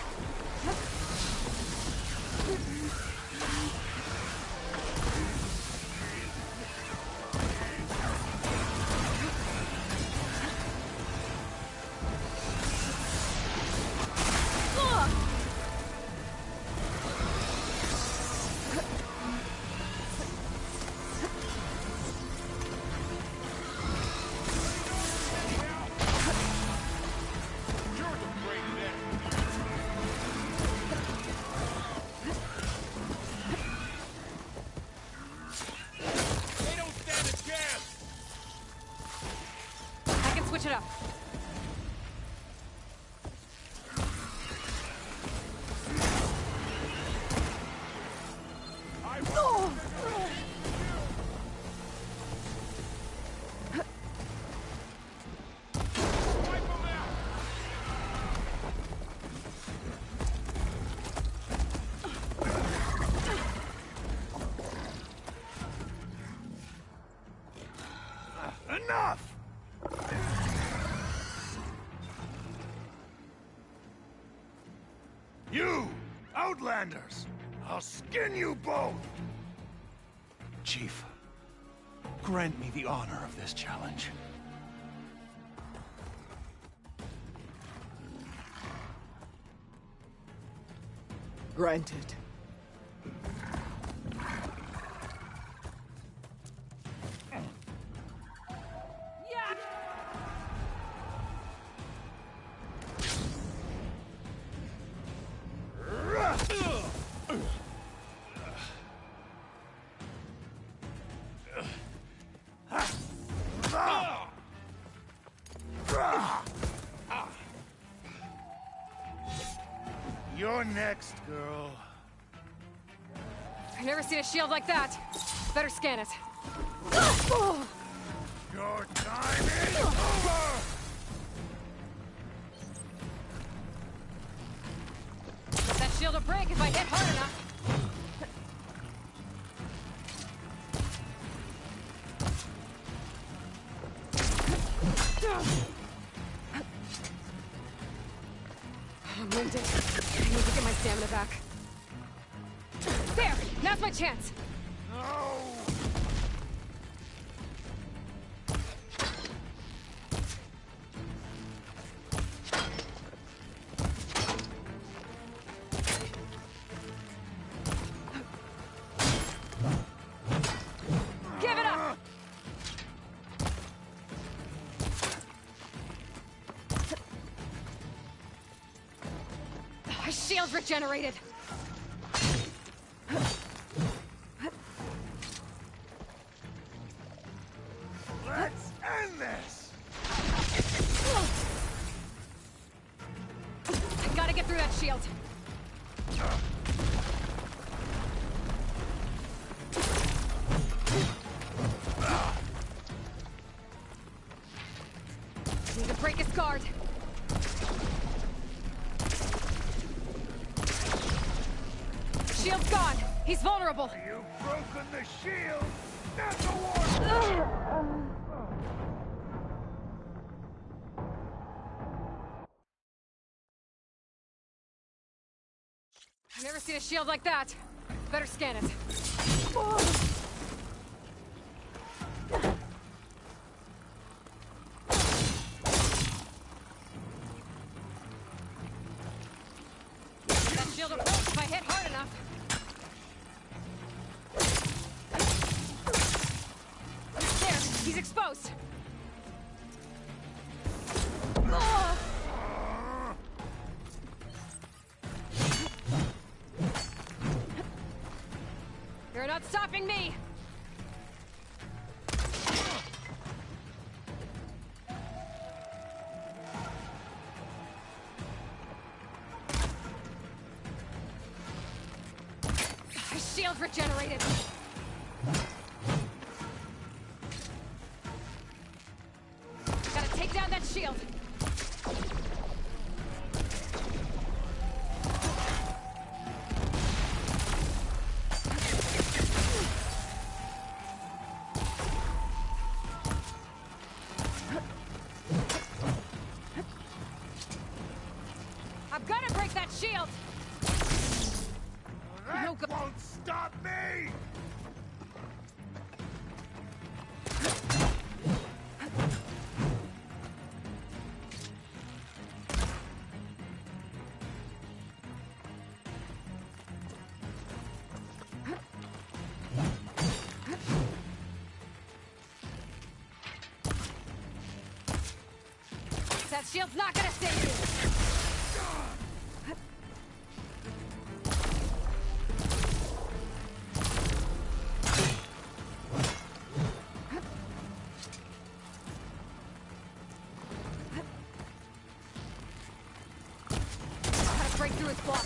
Switch it up. Enough! You, Outlanders! I'll skin you both! Chief, grant me the honor of this challenge. Granted. You're next, girl. I've never seen a shield like that. Better scan it. Your time is over! That shield will break if I hit hard enough. I'm winded. I need to get my stamina back. There! Now's my chance! No! Give it up! My shield's regenerated! Let's end this! I gotta get through that shield. Need to break his guard. Shield's gone. He's vulnerable. You've broken the shield. Not the war. I've never seen a shield like that. Better scan it. That shield will break if I hit hard enough. There, he's exposed. You're not stopping me! His shield regenerated! Gotta take down that shield! I've gotta break that shield! That won't stop me! That shield's not gonna save you! Gotta break through his block.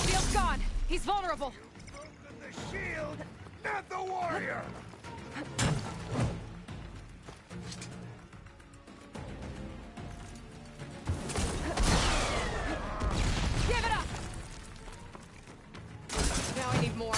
Shield's gone. He's vulnerable. The shield, not the warrior! Give it up! Now I need more.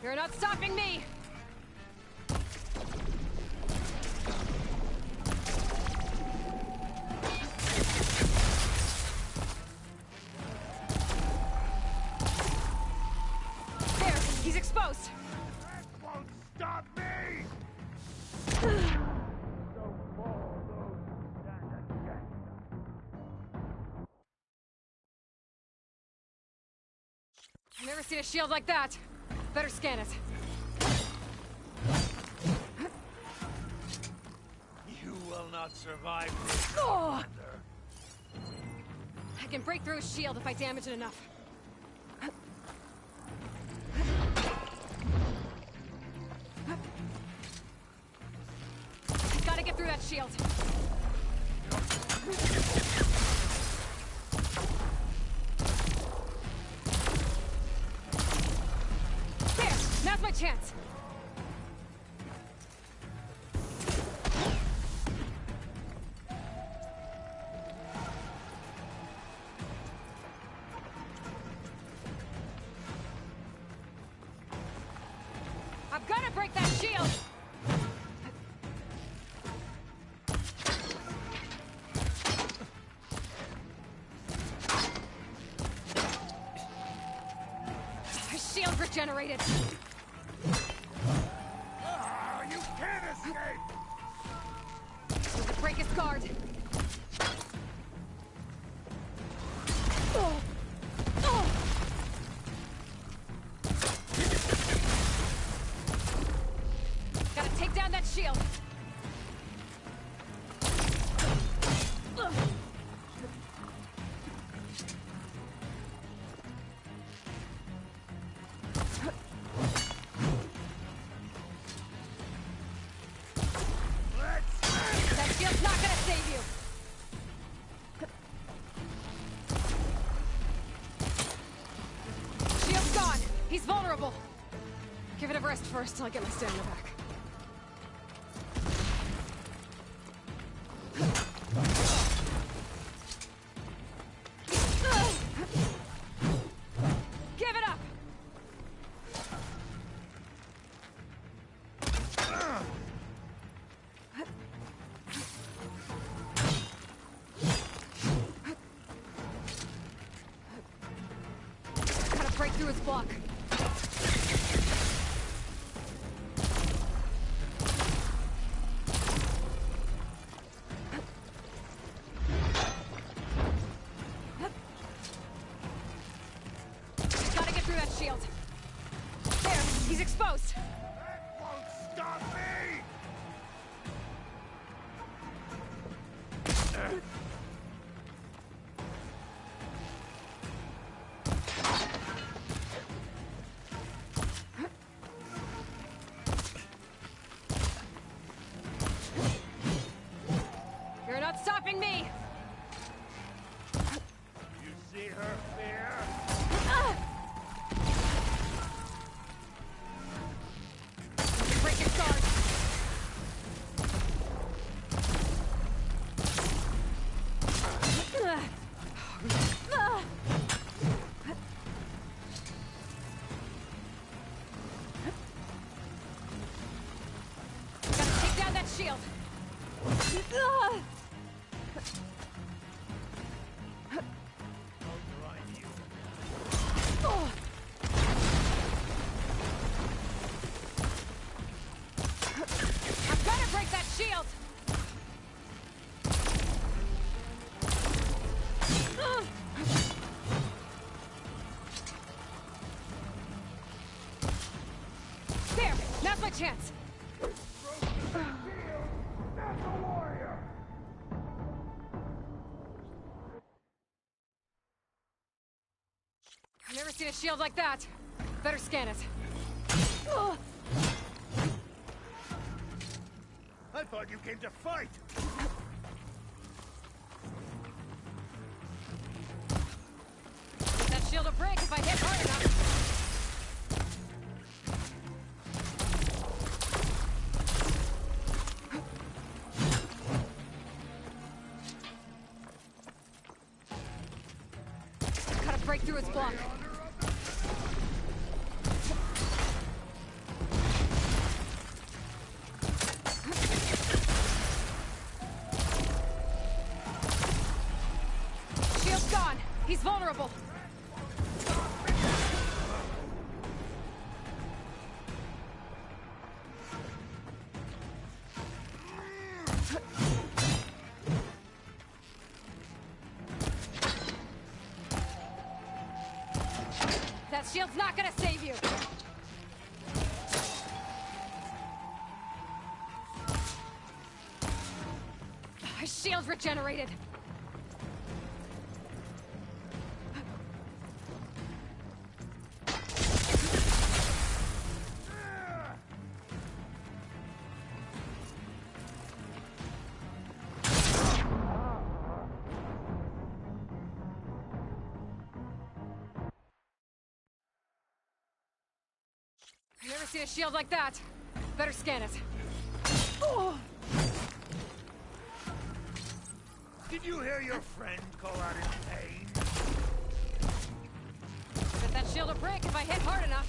You're not stopping me! There, he's exposed! That won't stop me! I've never seen a shield like that. Better scan it. You will not survive this. Oh! I can break through his shield if I damage it enough. Gotta get through that shield. There! Now's my chance! I've gotta break that shield! His shield regenerated! You can't escape! Break his guard! Gotta take down that shield! rest first till I get my stamina back. Give it up! Gotta break through his block. Gotta get through that shield. There, he's exposed. That won't stop me! You're not stopping me! You see her fear? Break his guard! Gotta take down that shield! I've gotta break that shield! There! Now's my chance! That's a warrior! I've never seen a shield like that. Better scan it. I thought you came to fight! Get that shield will break if I hit hard enough. Gotta break through its block. Shield's gone. He's vulnerable. That shield's not gonna save you. His shield's regenerated. I've never seen a shield like that. Better scan it. Oh. Did you hear your friend call out in pain? Bet that shield will break if I hit hard enough.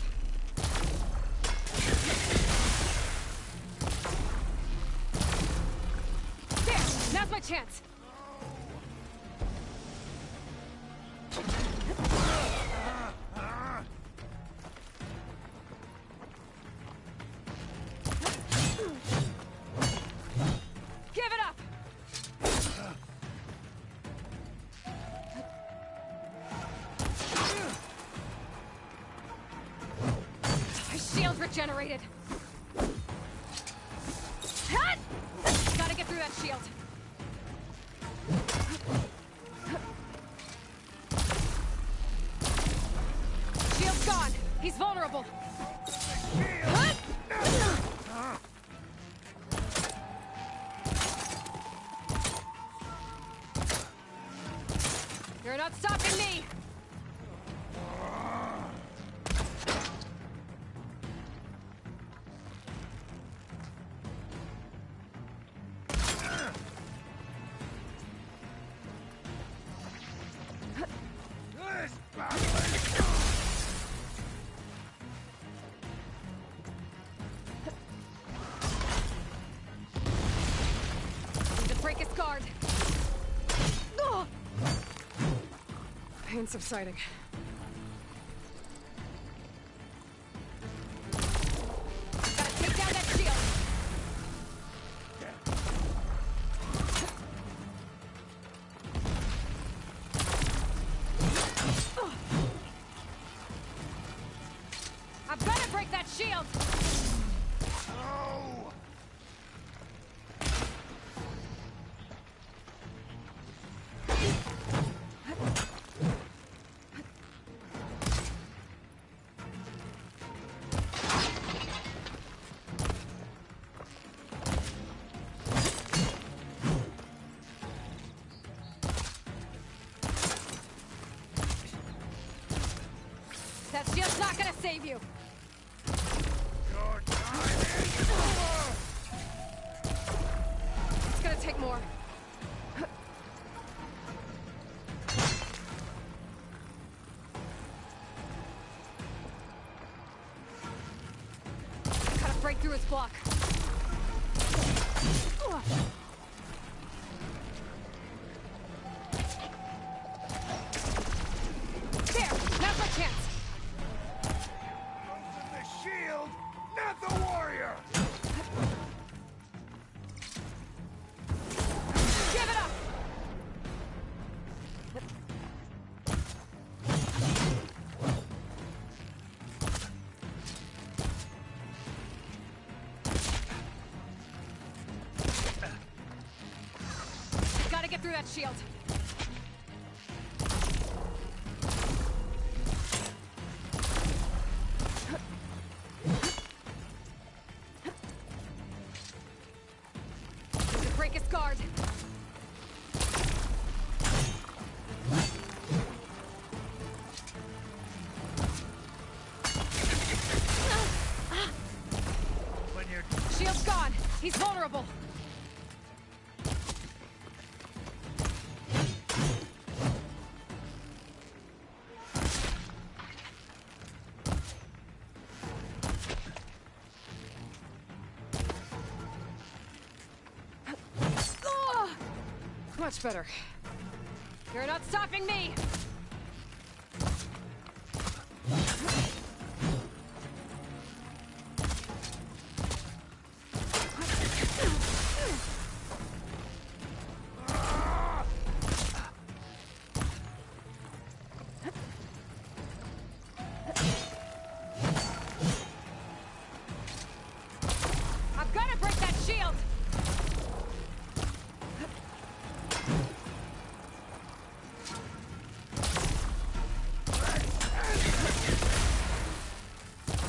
There! Now's my chance! Give it up! His shield's regenerated. Hut! Gotta get through that shield. Shield's gone. He's vulnerable. Hut! You're not stopping me! pain subsiding. Gotta take down that shield! I've gotta break that shield! That shield's not gonna save you! Your time is over! It's gonna take more. Gotta break through his block. There! Now's my chance! The shield, not the warrior! Give it up! Gotta get through that shield. To break his guard. When you're Shield's gone. He's vulnerable. Much better. You're not stopping me! I've gotta break that shield!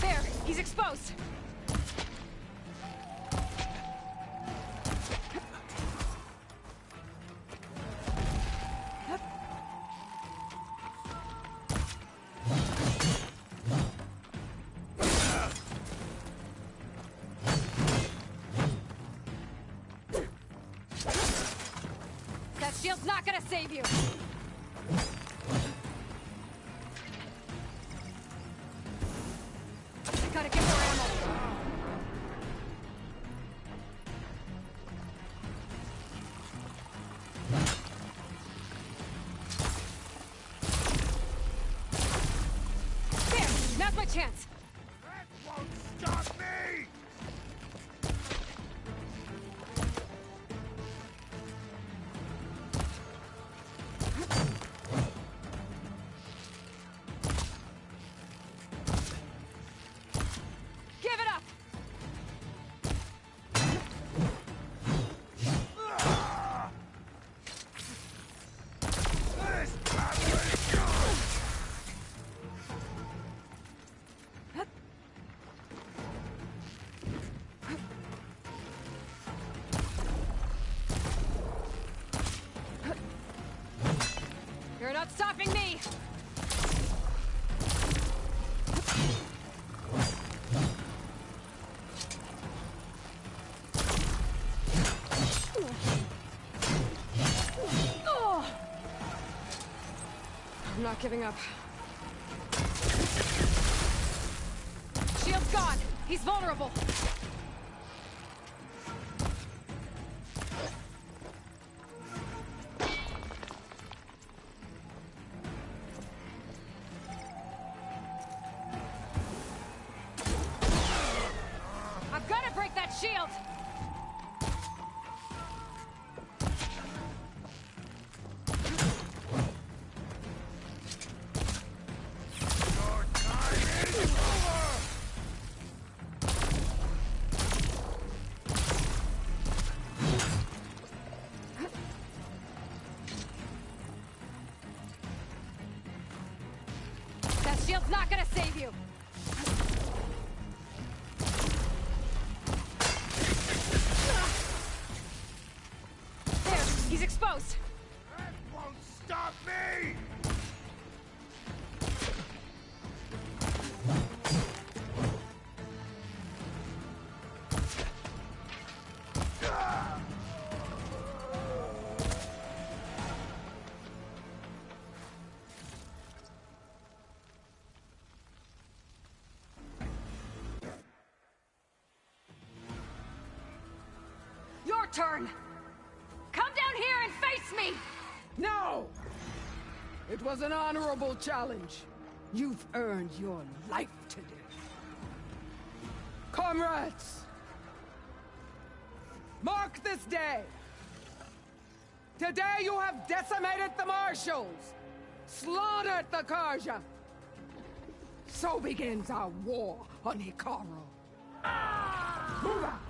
There! He's exposed! That shield's not gonna save you! Gotta get more ammo! There! Now's my chance! That won't stop me! Give it up! This battle is yours! You're not stopping me! I'm not giving up. Shield's gone! He's vulnerable! shield's not gonna save you! There, he's exposed! That won't stop me! Your turn! Come down here and face me! No! It was an honorable challenge. You've earned your life today. Comrades! Mark this day! Today you have decimated the Marshals! Slaughtered the Karja! So begins our war on Hikaru. Move out!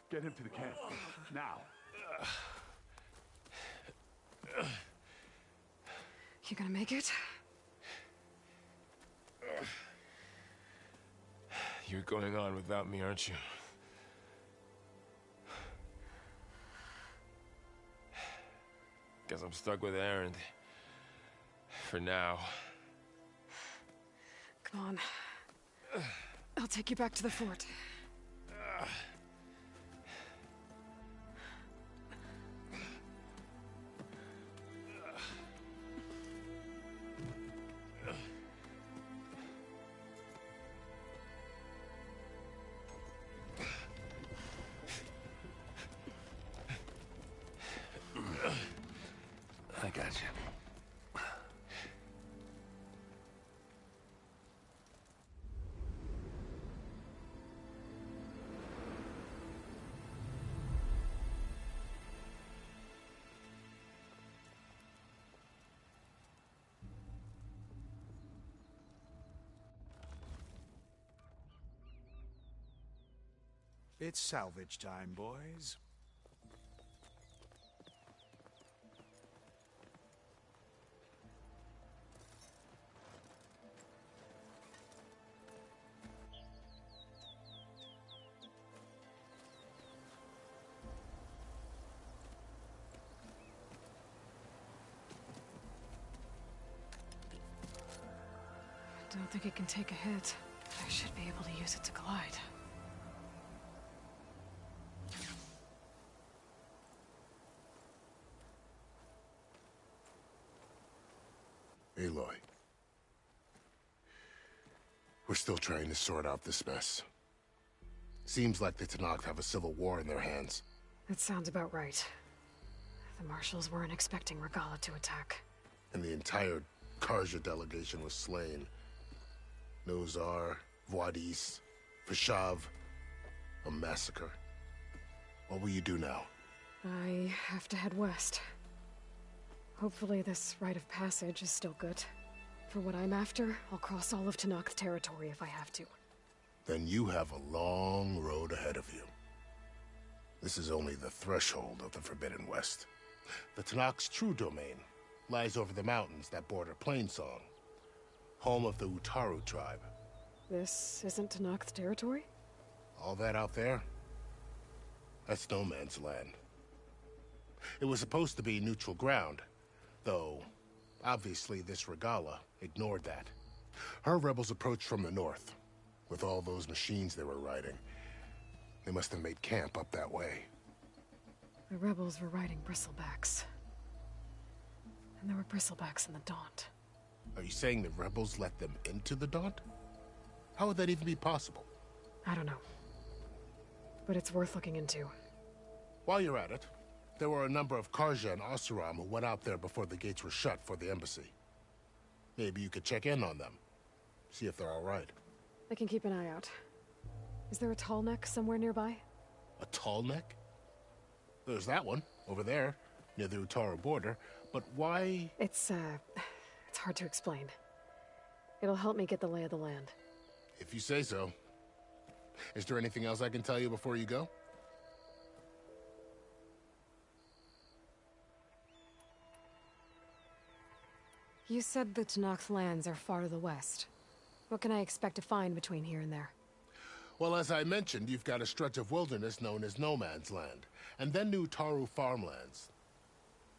Get him to the camp. Now. You gonna make it? You're going on without me, aren't you? Guess I'm stuck with Aaron. For now. Come on. I'll take you back to the fort. I got you. It's salvage time, boys. I don't think it can take a hit. I should be able to use it to glide. Aloy. We're still trying to sort out this mess. Seems like the Tenakth have a civil war in their hands. That sounds about right. The Marshals weren't expecting Regala to attack. And the entire Karja delegation was slain. Nozar, Voidis, Vashav. A massacre. What will you do now? I have to head west. Hopefully this rite of passage is still good. For what I'm after, I'll cross all of Tenakth territory if I have to. Then you have a long road ahead of you. This is only the threshold of the Forbidden West. The Tenakth's true domain lies over the mountains that border Plainsong, home of the Utaru tribe. This isn't Tenakth territory? All that out there? That's no man's land. It was supposed to be neutral ground, though obviously this Regala ignored that. Her rebels approached from the north, with all those machines they were riding. They must have made camp up that way. The rebels were riding bristlebacks. And there were bristlebacks in the Daunt. Are you saying the rebels let them into the Daunt? How would that even be possible? I don't know. But it's worth looking into. While you're at it, there were a number of Karja and Oseram who went out there before the gates were shut for the embassy. Maybe you could check in on them. See if they're all right. I can keep an eye out. Is there a tall neck somewhere nearby? A tall neck? There's that one, over there, near the Utaru border. But why... It's hard to explain. It'll help me get the lay of the land. If you say so. Is there anything else I can tell you before you go? You said the Tenakth lands are far to the west. What can I expect to find between here and there? Well, as I mentioned, you've got a stretch of wilderness known as No Man's Land, and then the Utaru farmlands.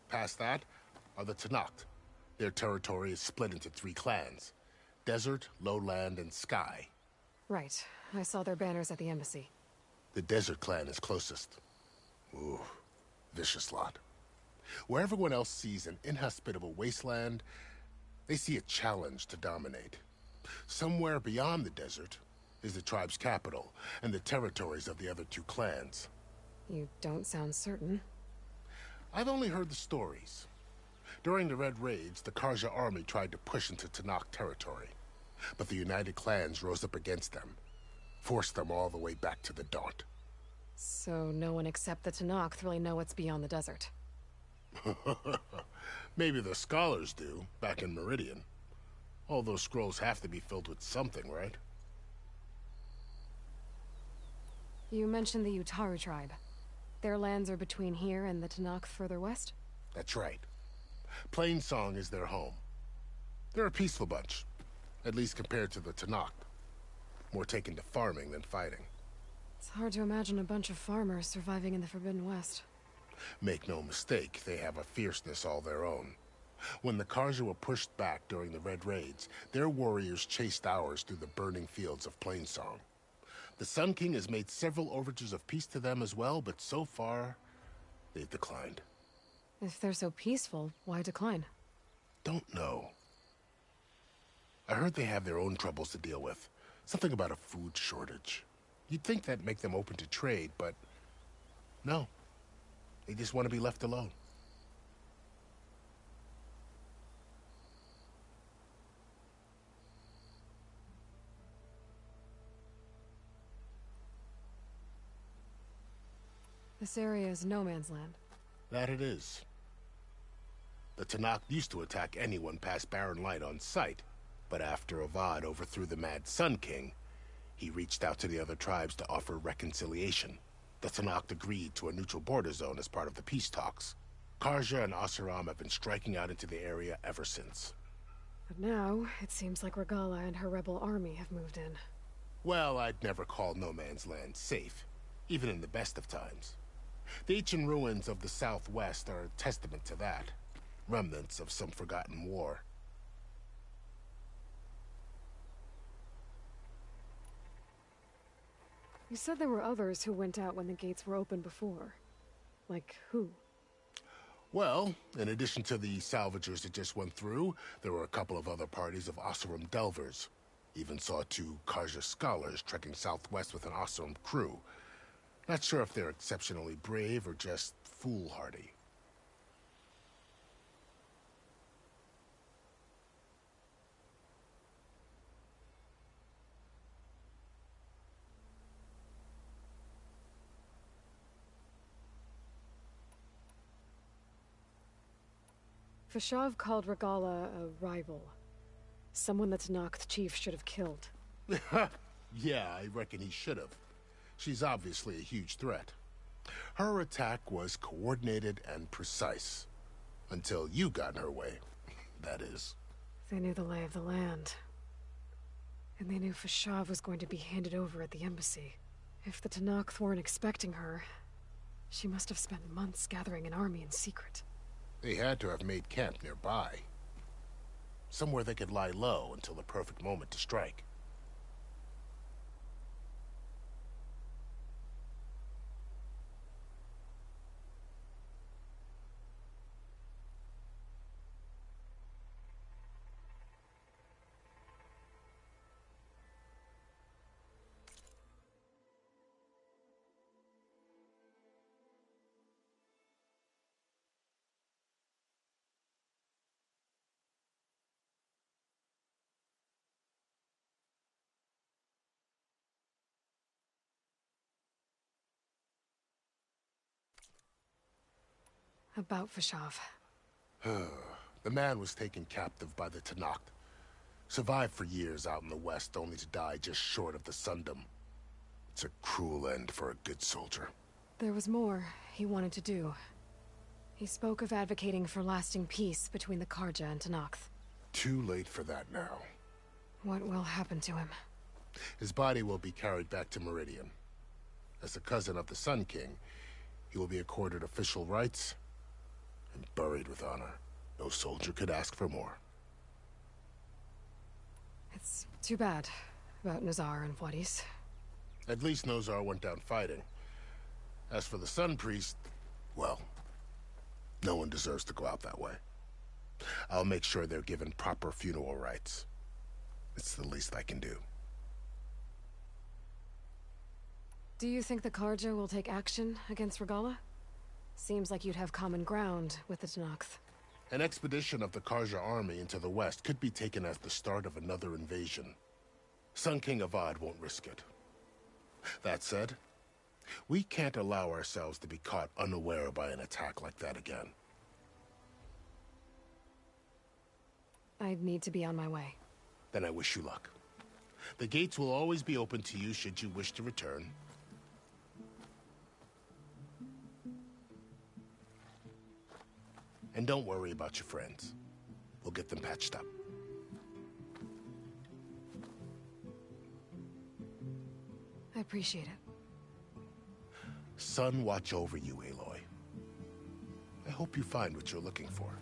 Past that are the Tenakth. Their territory is split into 3 clans: Desert, Lowland, and Sky. Right. I saw their banners at the embassy. The Desert clan is closest. Ooh, vicious lot. Where everyone else sees an inhospitable wasteland, they see a challenge to dominate. Somewhere beyond the desert is the tribe's capital and the territories of the other 2 clans. You don't sound certain. I've only heard the stories. During the Red Raids, the Karja army tried to push into Tenakth territory, but the United Clans rose up against them, forced them all the way back to the Daunt. So no one except the Tenakth really know what's beyond the desert. Maybe the scholars do, back in Meridian. All those scrolls have to be filled with something, right? You mentioned the Utaru tribe. Their lands are between here and the Tenakth further west? That's right. Plainsong is their home. They're a peaceful bunch, at least compared to the Tenakth. More taken to farming than fighting. It's hard to imagine a bunch of farmers surviving in the Forbidden West. Make no mistake, they have a fierceness all their own. When the Karja were pushed back during the Red Raids, their warriors chased ours through the burning fields of Plainsong. The Sun King has made several overtures of peace to them as well, but so far, they've declined. If they're so peaceful, why decline? Don't know. I heard they have their own troubles to deal with. Something about a food shortage. You'd think that'd make them open to trade, but no. They just want to be left alone. This area is no man's land. That it is. The Tenakth used to attack anyone past Barren Light on sight, but after Avad overthrew the Mad Sun King, he reached out to the other tribes to offer reconciliation. The Tenakth agreed to a neutral border zone as part of the peace talks. Karja and Oseram have been striking out into the area ever since. But now, it seems like Regala and her rebel army have moved in. Well, I'd never call No Man's Land safe, even in the best of times. The ancient ruins of the Southwest are a testament to that. Remnants of some forgotten war. You said there were others who went out when the gates were open before. Like who? Well, in addition to the salvagers that just went through, there were a couple of other parties of Oseram delvers. Even saw 2 Karja scholars trekking southwest with an Oseram crew. Not sure if they're exceptionally brave or just foolhardy. Fashav called Regala a rival. Someone that Tenakth chief should have killed. Yeah, I reckon he should have. She's obviously a huge threat. Her attack was coordinated and precise. Until you got in her way, that is. They knew the lay of the land. And they knew Fashav was going to be handed over at the embassy. If the Tenakth weren't expecting her, she must have spent months gathering an army in secret. They had to have made camp nearby. Somewhere they could lie low until the perfect moment to strike. About Fashav. The man was taken captive by the Tanakh. Survived for years out in the west, only to die just short of the Sundom. It's a cruel end for a good soldier. There was more he wanted to do. He spoke of advocating for lasting peace between the Karja and Tanakh. Too late for that now. What will happen to him? His body will be carried back to Meridian. As a cousin of the Sun King, he will be accorded official rights and buried with honor. No soldier could ask for more. It's too bad about Nazar and Wadis. At least Nozar went down fighting. As for the Sun Priest, well, no one deserves to go out that way. I'll make sure they're given proper funeral rites. It's the least I can do. Do you think the Karja will take action against Regala? Seems like you'd have common ground with the Tanakh. An expedition of the Karja army into the west could be taken as the start of another invasion. Sun King Avad won't risk it. That said, we can't allow ourselves to be caught unaware by an attack like that again. I'd need to be on my way. Then I wish you luck. The gates will always be open to you should you wish to return. And don't worry about your friends. We'll get them patched up. I appreciate it. Sun watch over you, Aloy. I hope you find what you're looking for.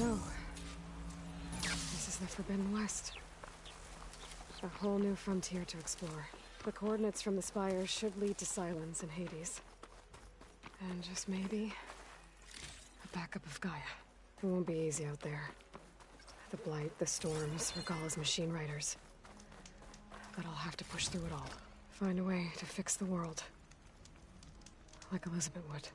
So, this is the Forbidden West. A whole new frontier to explore. The coordinates from the spires should lead to Silence and Hades. And just maybe, a backup of Gaia. It won't be easy out there. The Blight, the Storms, Regala's machine riders. But I'll have to push through it all. Find a way to fix the world. Like Elizabeth would.